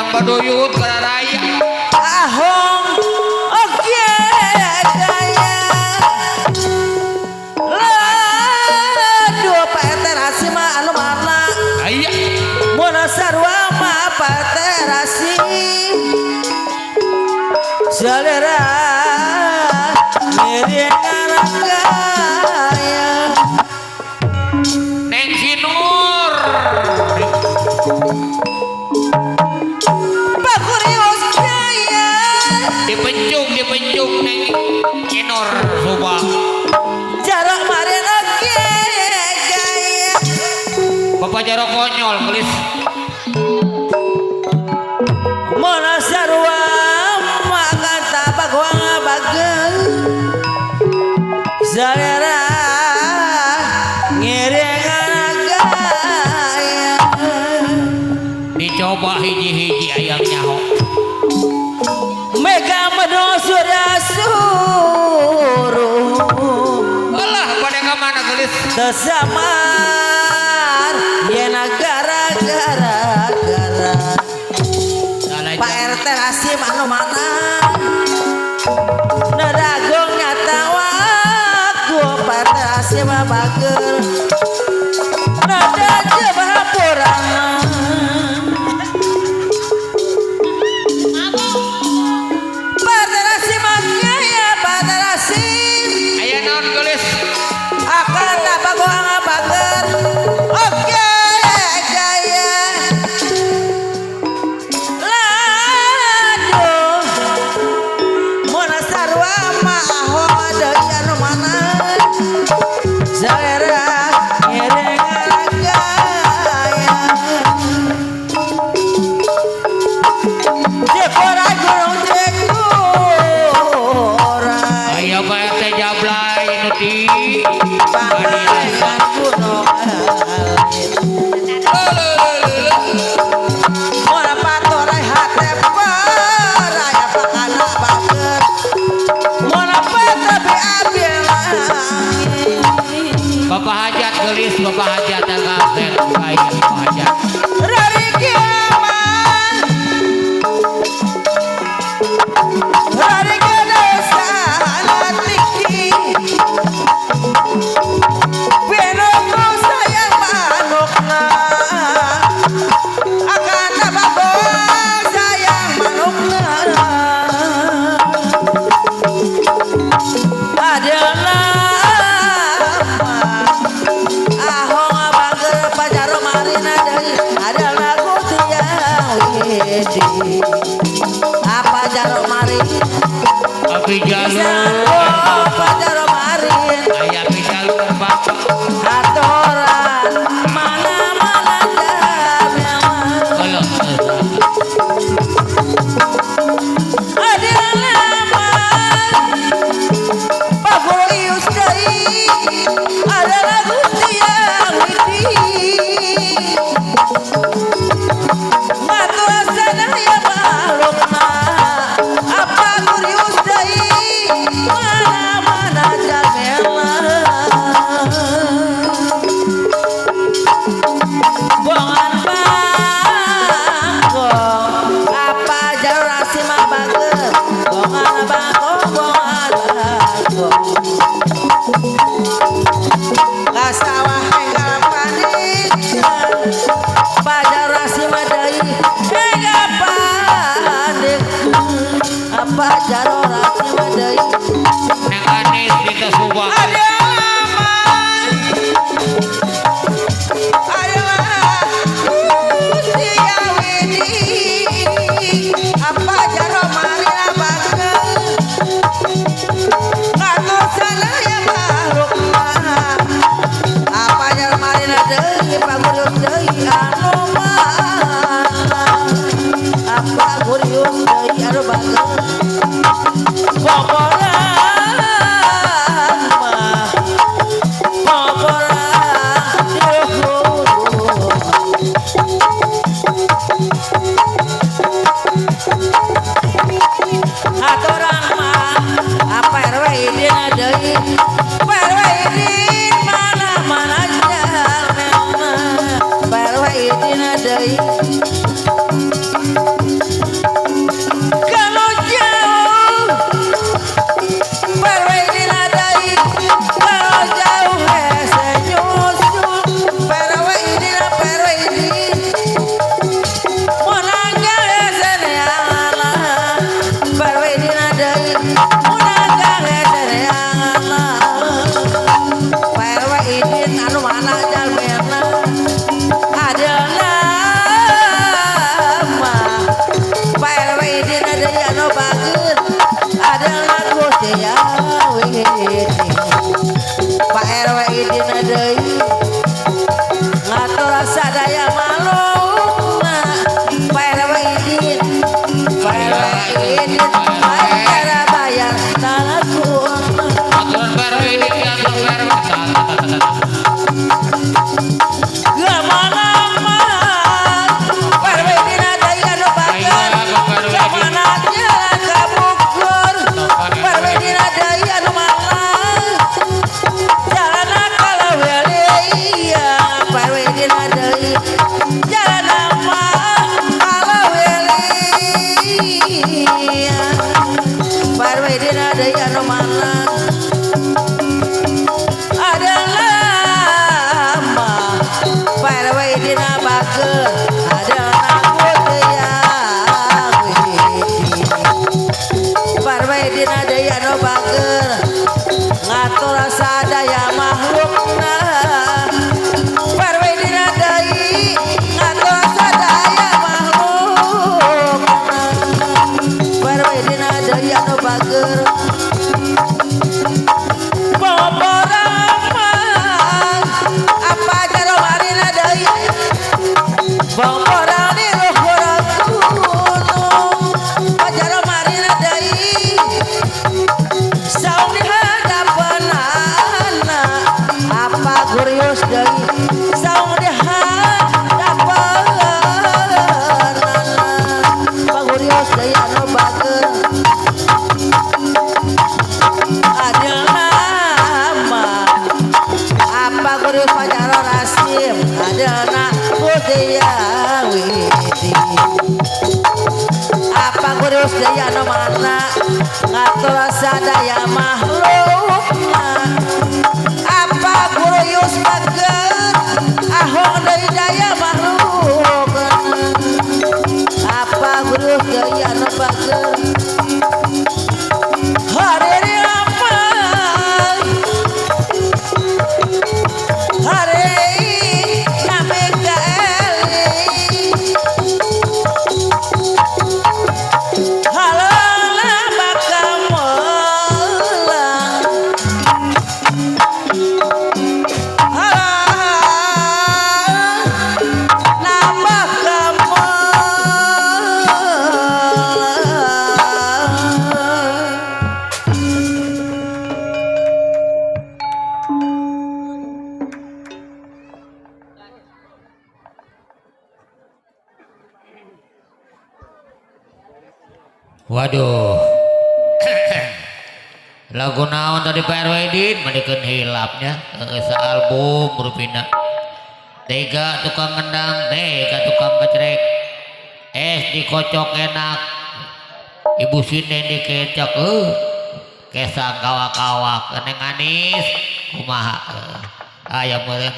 Baduyut kada raya ahong oke gaya laduh Pak Terasi mah anu mana aya mun sarua mah Pak Terasi salera ngiringan gaya Neng Sinur dipenjuk Neng Kinor Subang jarak marin oke gaya Bapak Jaro konyol gelis mana sarua makan tabak wang bageun salera ngiringan gaya dicoba hiji-hiji ayam nyaho mega meno sudah suruh alah pada ka mana gelis tesamar yena gara-gara Pak RT Rasim anu mana nadagong nyatawa aku Pak RT Rasim bageul nada jebah purana Bapak hajat gelis Bapak hajat agak baik Bapak hajat Rari kiaman Rari kedosan tiki Pinungku sayang manukna akan tababong sayang manukna adalah apa jarok mari pijalur Pajaro marin aya pijalur bapak atoran mana-mana jamelan kalau adil nama Pagurius deui adalah Gusti yang widi matur sadaya makhlukna apa Gurius deui mana-mana jamelan bongan bangkong apa jalur asima bageut bongan bangkong bongan bangkong kasawah enggal panding pajar asima deui enggal panding apa jalur asima deui neng anis kita subah ada apa jaro marina bageut ngatur sadaya makhlukna apa jaro marina deui pagurius deui anu mana apa gurius deui anu bageut poporan mah poporan diluhur aturan mah apa RW dina deui RW din mana-mana jalmena RW dina deui kalau jauh RW dina deui kalau jauh hese nyusul RW dina RW din Munaga seneala Parwedina deui munaga seneala Parwedin anu mana jalmena adeuna mah Parwedina deui anu bageut adeuna Gusti Yahweh Parwedina deui ngatur sadaya malungna Parwedin Parwedin bayar bayar tanahku aturan baru ini diatur baru gamana mah Parwedin deui anu bageut gamana jalan ka Bogor Parwedin deui anu malang jalan ka Laweli Parwedin deui jalan mah ka Laweli Parwedin deui anu malang adalah mah Parwedin bageut adalah Gusti Yahweh Parwedin deui anu bageut ngatur sadaya makhlukna Parwedin deui ngatur sadaya makhlukna Parwedin deui anu bageut poporan mah apa jaro marina deui poporan di luhur gunung pajaro marina deui saung di hadapanana apa Gurius deui saung di hadapanana Pagurius deui anu bageut adeuna mah apa Gurius pajaro rasim adeuna Gusti Yahweh apa Gurius deui anu mana ngatur sadaya makhlukna apa Gurius bageut ahong deui daya makhlukna apa Gurius deui anu bageut hari apa halo bakal Waduh. Lagu naon tadi Pak RW Din mandikeun hilapnya album rupina. Tega tukang ngendang, tega tukang kecrek. Dikocok enak. Ibu sinden dikecak kesang kawak-kawak eneng anis kumaha aya meureun.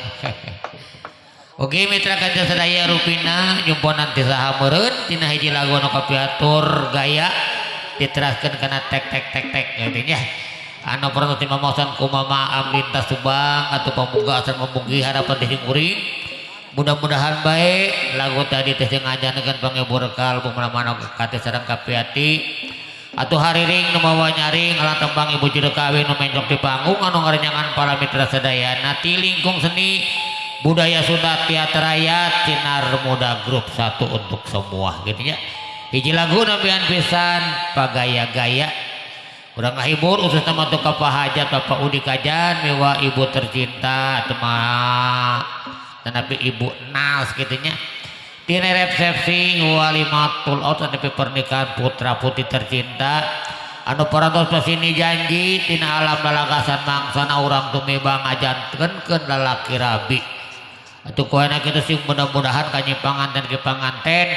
Oke mitra kaca sadaya rupina nyumponan ti saha meureun tina hiji lagu anu kapiatur gaya diteraskeun kana tek tek tek tek gitu nya. Anu pernah ti mamosan ku Mama Amlintas Subang atuh pamuga asa memugi harapan teh kuring. Mudah-mudahan baik lagu tadi teh ngajankeun panghibur kalbu mana-mana kate sareng kapiati. Atuh hariring nu mawa nyaring alah tembang ibu juru kawin nu menjok di panggung anu ngarenyangan para mitra sadayana ti lingkung seni budaya Sunda Teater Rakyat Sinar Muda Grup 1 untuk semua gitu nya. Hiji lagu nampian pisan pagaya-gaya urang ngahibur khusus nama untuk Pak Hajat Bapak Udi Kajan mewa ibu tercinta teman tetapi ibu Nas gitu nya. Tina resepsi walimatul out nepi pernikahan putra putri tercinta anu parantos pasini janji tina alam lalagasan mangsana urang tumibang ngajantenkeun lalaki rabi atuh kuana kitu sing mudah-mudahan ka panganten ke panganten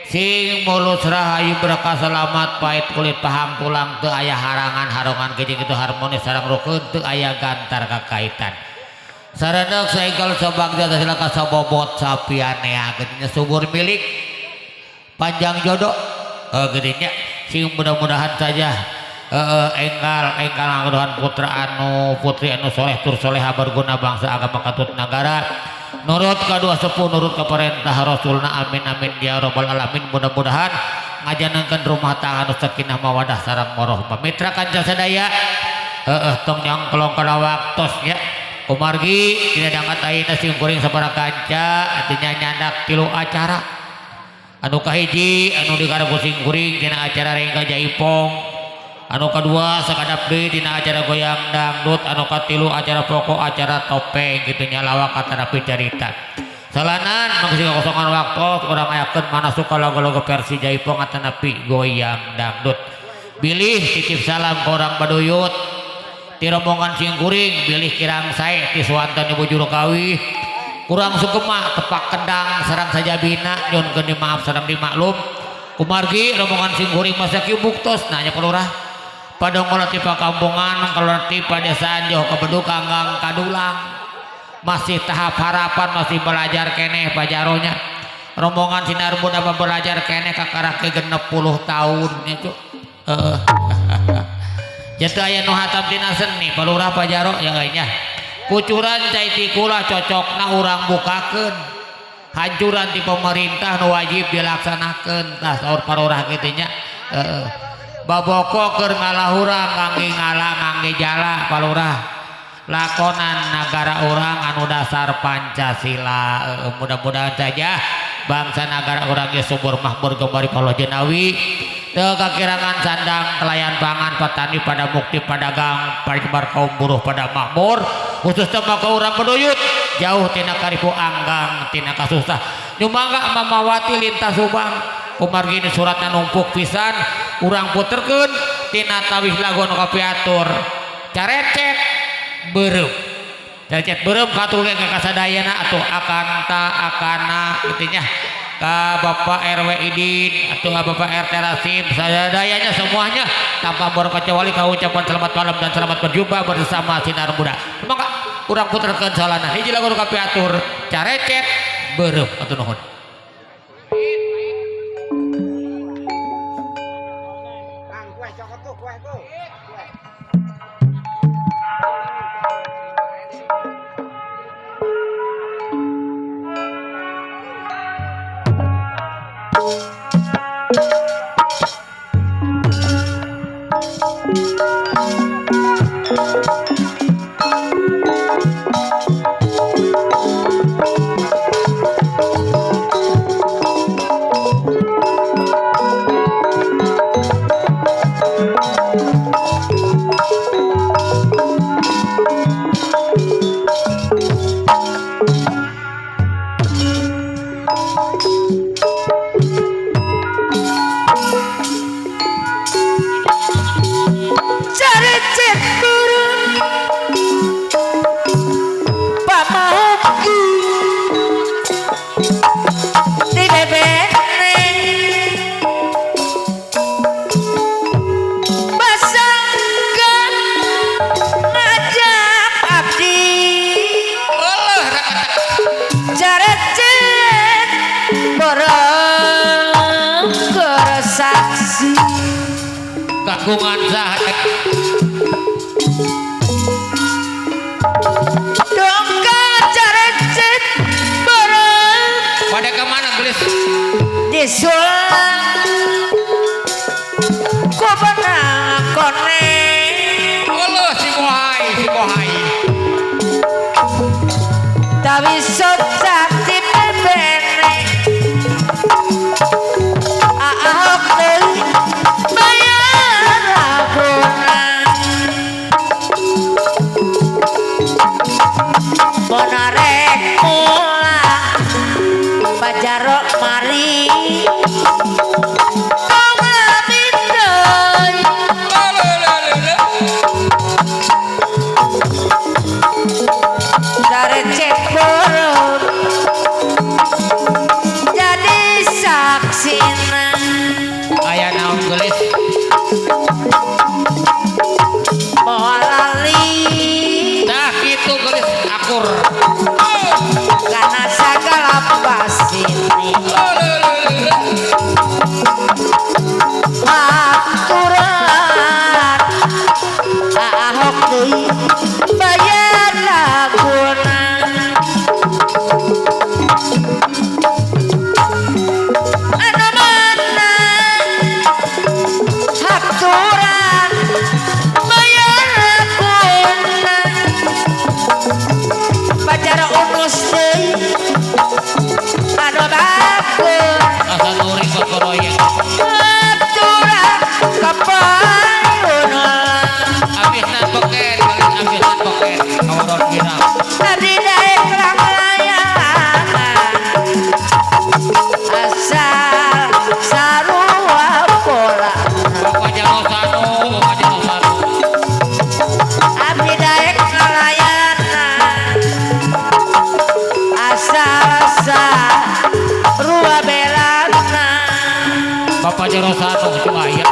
sing mulus rahayu berkah selamat pait kulit paham tulang teu aya harangan harongan kijing kitu harmonis sareng rukun teu aya gantar kakaitan. Sarenak saenggal sabagja silaka sabobot sapianea geunya subur milik panjang jodoh geunya sing mudah-mudahan saja enggal ngadohan putra anu putri anu soleh tur soleha berguna bangsa agama katut nagara nurut kadua sepuh nurut ka perintah rasulna amin amin ya rabbal alamin. Mudah-mudahan ngajanengkeun rumah tangga anu sakinah mawadah sareng warahmah. Mitra kanca sadaya tong yang kelong kana waktos ya kumargi tidak angkat ayeuna sing kuring sabaraha kanca artinya nyandak 3 acara anu kahiji anu digarap sing kuring tina acara Rengga Jaipong, anu kadua sakadap deui tina acara goyang dangdut, anu katilu acara pokok acara topeng kitu nya lawak katarapi carita. Salanan mangsi kosongan waktu urang ayakeun mana suka lagu-lagu versi Jaipong atanapi goyang dangdut. Bilih titip salam ka urang Baduyut ti rombongan sing kuring bilih kirang sae ti suanten ibu juru kawih kurang sugema tepak kendang sareng sajabina nyunkeun dimaaf sareng dimaklum kumargi rombongan sing kuring masa kieu buktos nanya pelurah padongol ti pakampungan kalau ti padesaan jauh ka Bedug Kanggang Kadulang masih tahap harapan masih belajar keneh pajaronya rombongan Sinar Muda belajar keneh kakarake 60 tahun itu jatuh aya nu hatam tina seni palurah pajaro ya nya kucuran cai tikula cocokna urang bukakeun hancuran ti pemerintah nu wajib dilaksanakeun tah saur palurah kitu nya baboko keur ngalahurang kangge ngalah kangge jala palurah lakonan nagara urang anu dasar Pancasila. Mudah-mudahan saja bangsa nagara urang ge subur makmur kembali paloh jenawi teu kakirangan sandang kelayan pangan petani pada mukti padagang paribar kaum buruh pada makmur khusus tema ka urang Baduyut jauh tina karipu anggang tina kasusah nyumangga Mamawati lintas Subang kumargi ini suratna numpuk pisan urang puterkeun tina tawih lagu anu kapiatur carecet beureum carecet beureum katuleng ka kasadayana atuh akanta akana intinya ka Bapak RW Idin atau Bapak RT Rasim sadayanya semuanya tanpa berkecuali kau ucapan selamat malam dan selamat berjumpa bersama Sinar Muda. Maka kurang puterkeun salana hiji lagu kapiatur carecet beureum atuh nuhun. kagungan sah Dongka carecet bareng pada kemana gelis disulang ku pernah kone Allah si mohai tapi sakti bebene ahok deui bayar rabona bonarek mula pajaro mari tong labit deui carecet borong jadi saksina aya naon gelis moal lali dah gitu gelis akur karena segala pasini aturan ahok deui bayar laguna anu mana aturan bayar laguna pacar unus deui anu bagus asa nuri kokoroyek aturan kapayuna abisan boker gelis abisan boker kawaron kira tadi daek lang layangan asal sarua pola pokoknya Rosano abdi daek ngalayanan asal sarua belana Bapak Rosano cuma aya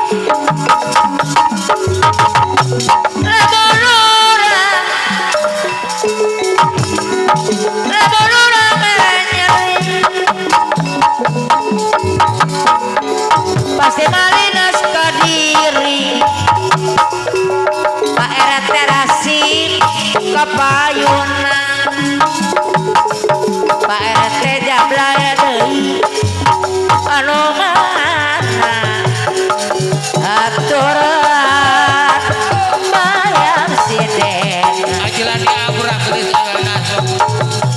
laborura merenyeri pasti malinas kadiri Pak Eret terasin kapayuna Pak Eret teh jablaya deui anu mana aturan bayar siden ajelan diabrak gelis agak nasuk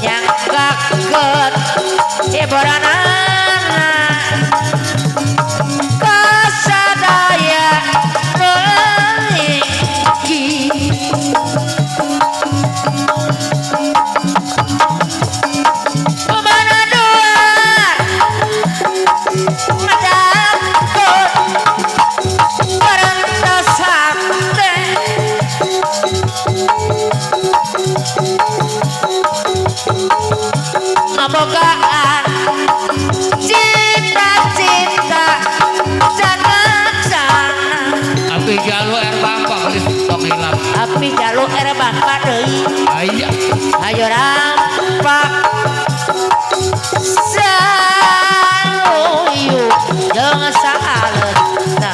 nyangkakeun hiburanana kasadaya noliki kumana duar ngadakkeun parentosan teh abogaan cita-cita sana-sana api jalu air bampak gelis tong hilang api jaluk ere bangka deui aya hayu rampak saluyu jeung saaleutna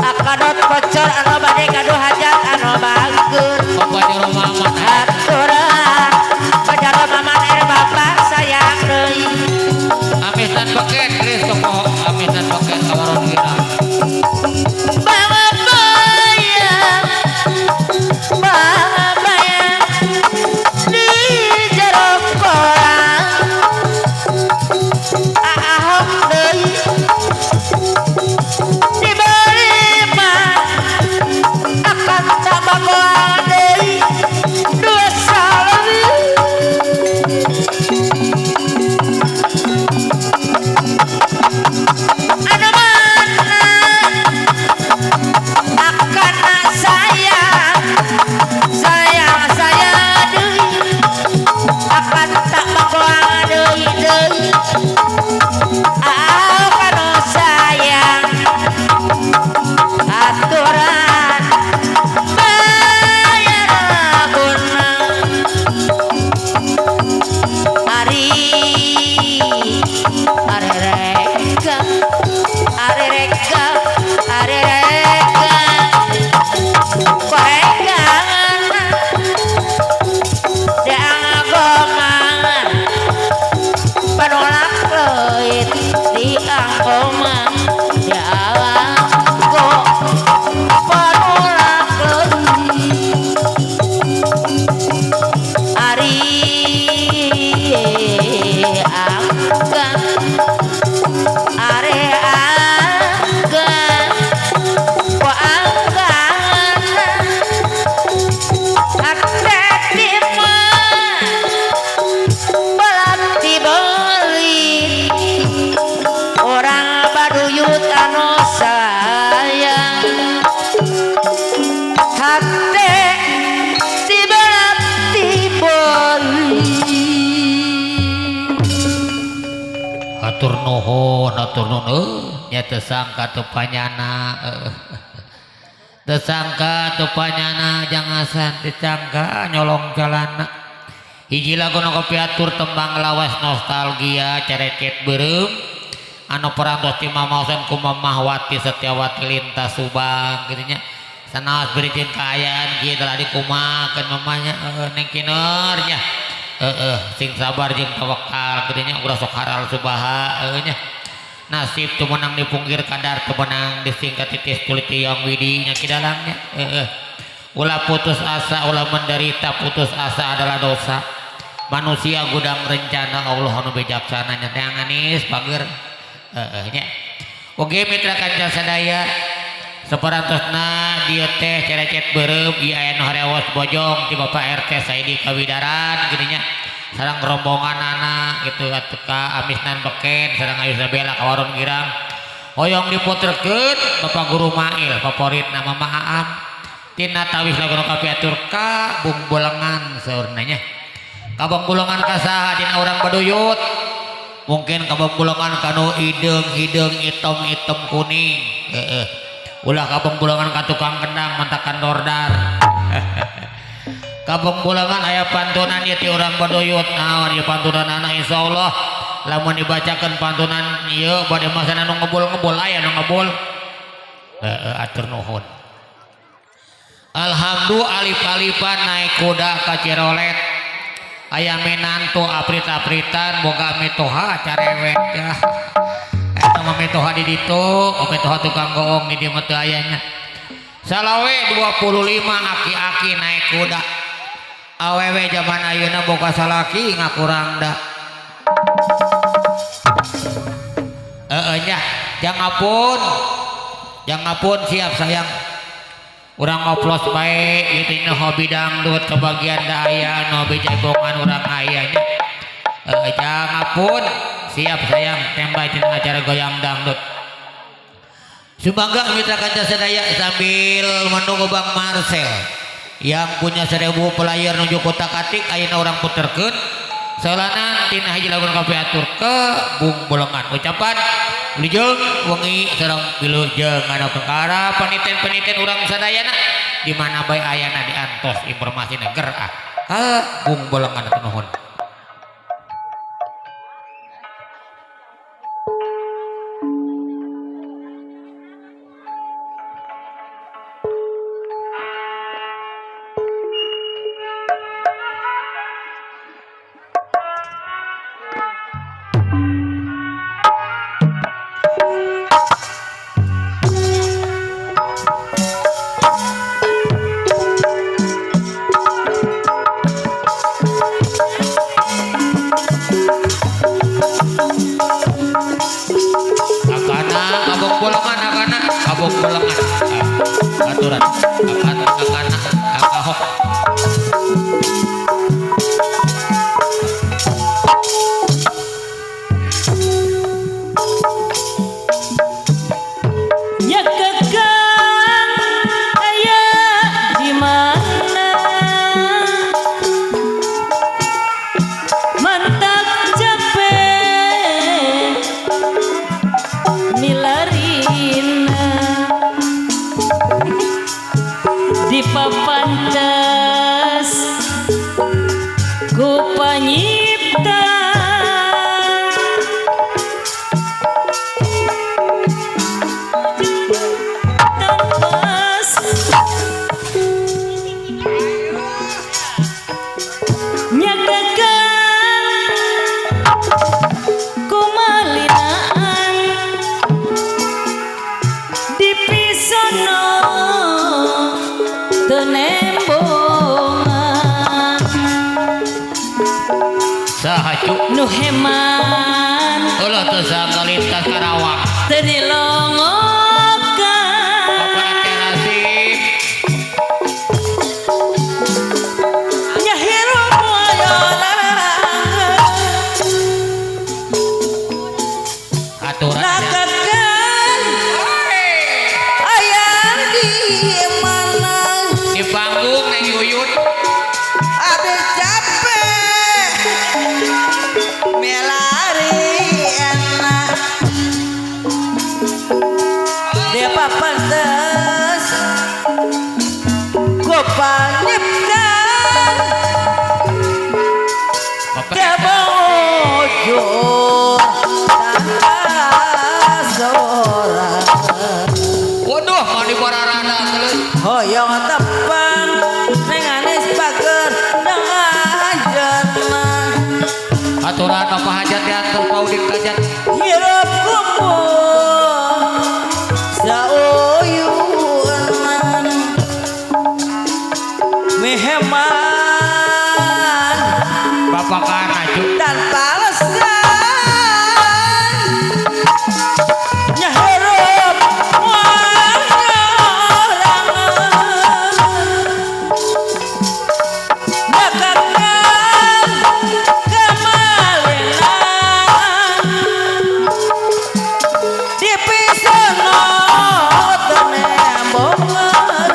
akadot bocor anu bade gaduh hajat anu bageun Bapak Romaman aturan pajaro maman ere bapak sayang deui amisan boker gelis tokoh amisan boker kawaron kira bayang di jero kolam ahok deui diberi nuhun atur nuhun nya teu sangka teu panyana teu sangka teu panyana jangasan dicangka nyolong jalana hiji lagu nu kopiatur tembang lawas nostalgia cerecet beureum anu perantos ti mamaosan ku Mamahwati Setiawati Lintas Subang kitu nya sanaos berijin kaayaan kieu tadi kumakeun mamanya neng kinar nya sing sabar jeung tawakal kitu nya urang sok haral subaha nya nasib tu menang di punggir kadar tu menang di singkat titis kulit yang widi nya kidalangnya ulah putus asa ulah menderita putus asa adalah dosa manusia gudang rencana Allah anu bijaksana nya teh nganis pager nya oge mitra kanca sadaya saperantosna dieu teh cerecet beureum ieu aya nu harewas bojong ti Bapak RT Saidi Kawidaran kitu nya sareng rombongan anak gitu ka amisnan beken sareng ayu sabela ka warung girang hoyong diputerkeun Bapak Guru Mail favorit nama Maam tina tawis lagu nu kapiatur ka Bung Bolengan saurna nya ka Bung Bolengan ka saha dina urang baduyut mungkin ka Bung Bolengan kanu hideung item kuning ulah ka Bung Bolengan ka tukang kendang mantakan dordar Kabung Bulangan aya pantunan ieu ti urang baduyut naon ieu pantunanna insyaallah lamun dibacakeun pantunan ieu bade masana nu ngebul-ngebul aya nu ngebul atur nuhun alhamdulillah alif-alifan naik kuda ka Cirolet aya menantu aprit-apritan boga metoha carewet ya eta mah metoha di ditu metoha tukang goong di dieu mah teu aya nya salawe 25 aki-aki naik kuda awewe zaman ayeuna boga salaki ngakurang da nya jangapun siap sayang urang ngoplos bae ieu teh hobi dangdut kebagian daya nu bejagongan urang aya nya jangapun siap sayang tembak tina acara goyang dangdut sumangga mitra kanca sadaya sambil menunggu Bang Marcel yang punya 1000 pelayar nuju kota Katik ayeuna urang puterkeun saulana tina hiji lagu kapiatur ke Bung Bolengan ucapan wilujeng wengi sareng wilujeng anu perkara paniten-paniten urang sadayana di mana bae ayana diantos informasi ger Bung Bolengan atuh nuhun Kabung Bolengan aturan akana akahok nya kekang aya di mana mantak capek milarina di papantas ku panyipta tanpas nyagakan kumalinaan di pisono tenembongan saha cuk nu heman ulah teu sakalintas Karawang teu dilongokan bapak terasih nya hirup wayona aturan Lakakan ayah di mana di panggung neng Yuyut Abi capek melari enak hoyong tepang neng anis pager dengan jenah aturan apa hajat diatur paudin kajat hirup kumpul sauyunan meheman bapak kana cuk tanpa alasan nyahirup wang kemalingan dipisono tenembongan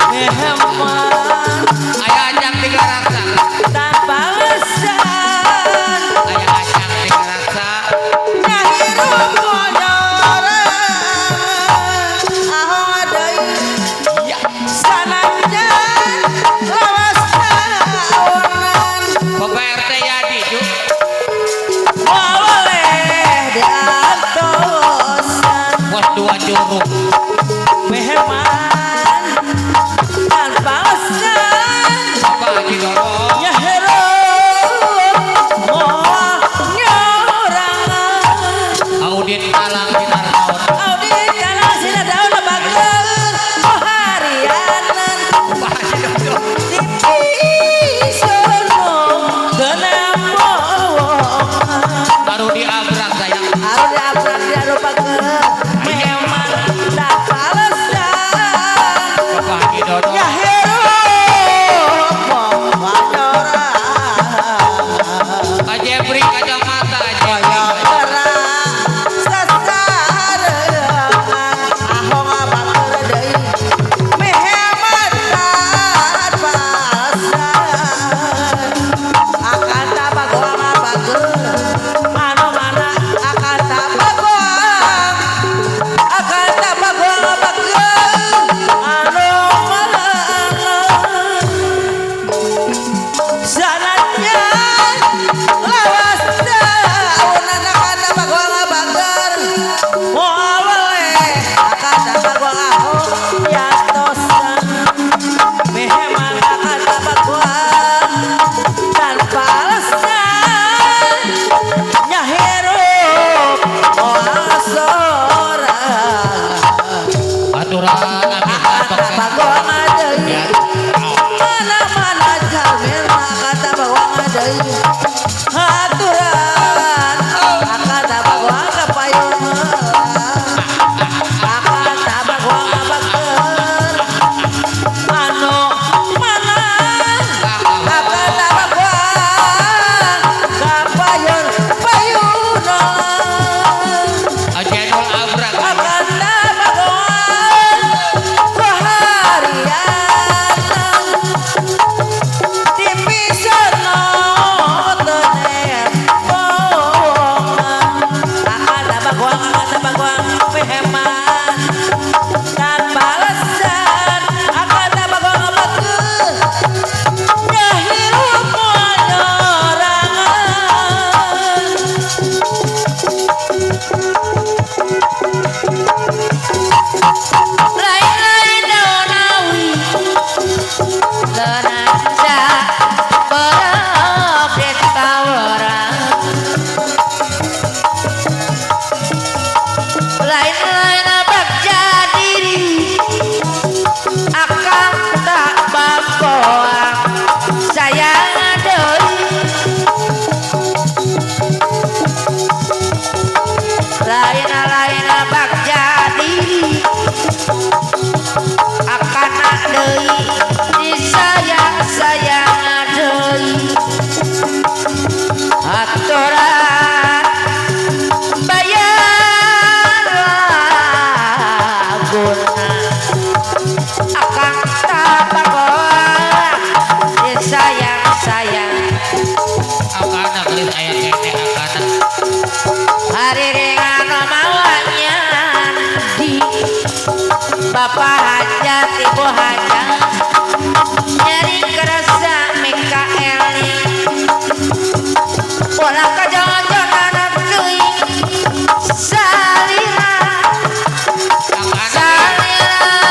meheman aya ajang tiga raksa tanpa alasan aya ajang tiga raksa nyahirup mojoran ahong deui ya sanajan lawas tahunan bapak RT Yadi cuk boleh diatosan pos 2 Curug meheman tanpa alasan bapak Haji Doro nyahirup monyorangan Audin Talang Dinar Taun audit kalang sina daun lebageun harianan Pak Haji Doro dipisono tenembongan baru diabrak sayang harus diabrak dia lupakeun memang tanpa alasan bapak Haji Doro ya hirup monyorangan Pak Jepri kacamata koyok terang sasareungan ahong baker deui mehemat tanpa alasan akan tabagoang bager anu mana akan tabagoang bager anu mana sanadyan lawas daunan akan tabagoang bager boleh akan tabagoang ahong yantosan meheman akan tabagoang tanpa alasan nyahirup sorang aturan amin akan tabagoang deui ya mana-mana jamil akan tabagoang deui aturan akan tabagoang kapayungan akan tabagoang bager anu mana akan tabagoang kapayun payunan Ajenul abrak akan tabagoang keharianan dipisono tenembongan akan tabagoang meheman tanpa alasan akan tabagoang bageun nyahirup monyorangan lain-lain daunawi lenanda perok ditawarang lain-lain bagja diri akan tak bagoang sayang deui lain-lain bagja diri akan deui disayang-sayang deui aturan bayar laguna akan tabagoang disayang-sayang akana geus aya kene akana hari ringan mawanya di bapak hajat ibu hajat nyari kerasa Mikael ulah kajojonan teuing salira akana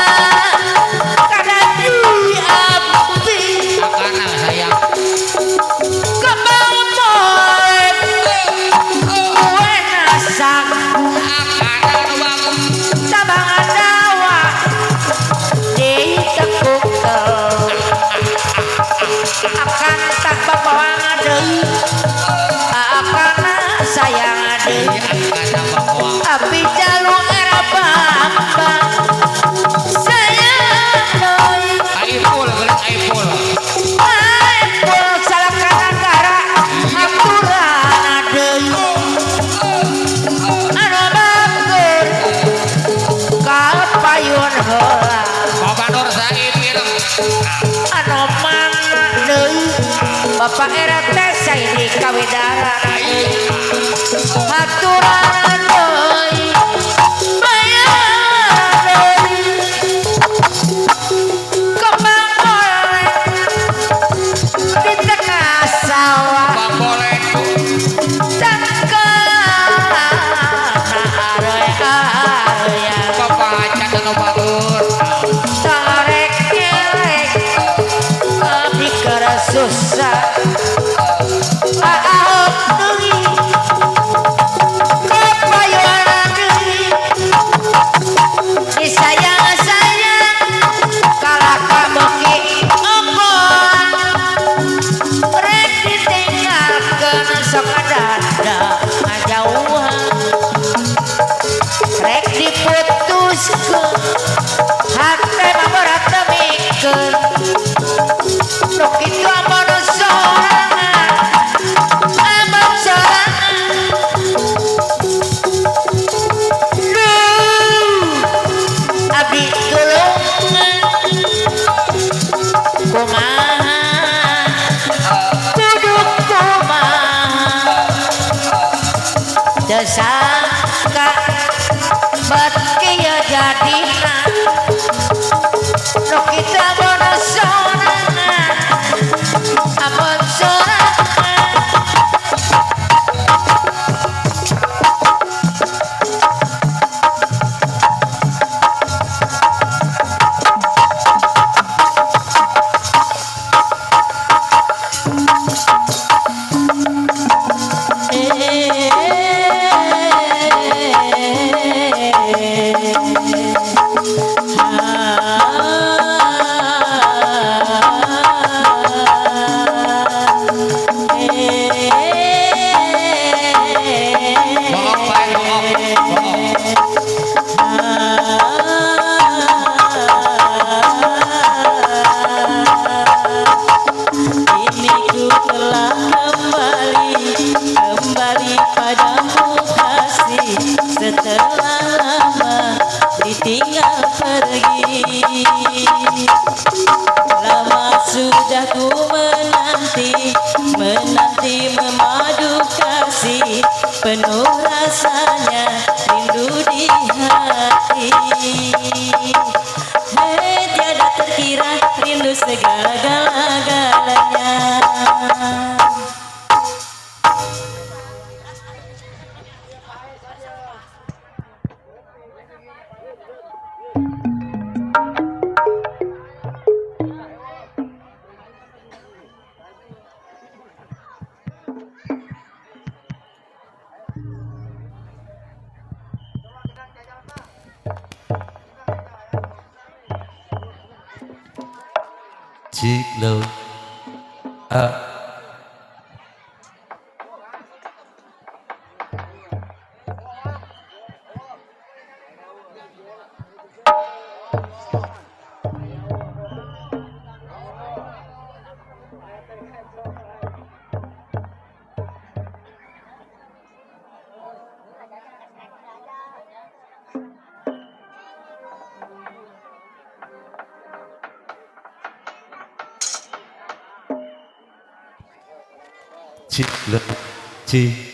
heula Bapak Nur Said ireng. anu mana deui Bapak era teh Saidi Kawidara haturan deui bayar deui kembang boleh di tengah sawah Bang boleh Bapak aja anu bagus. susah disayang-sayang kalah kaboki embon rek ditinggalkeun sok kadada ngajauhan rek diputuskeun hate mah berat temikeun nu kitu amun sorangan amun sorangan abdi tulungan kumaha kudu kumaha teu sangka bet kieu jadina nu kitu amun sorangan amun sorangan Bohong bae bohong. Kini ku telah kembali padamu kasih setelah lama ditinggal pergi. Lama sudah ku menanti memadu kasih penuh rasanya rindu di hati. Tiada terkira rindu segala-galanya. Ciklo. Ciklo. Cik.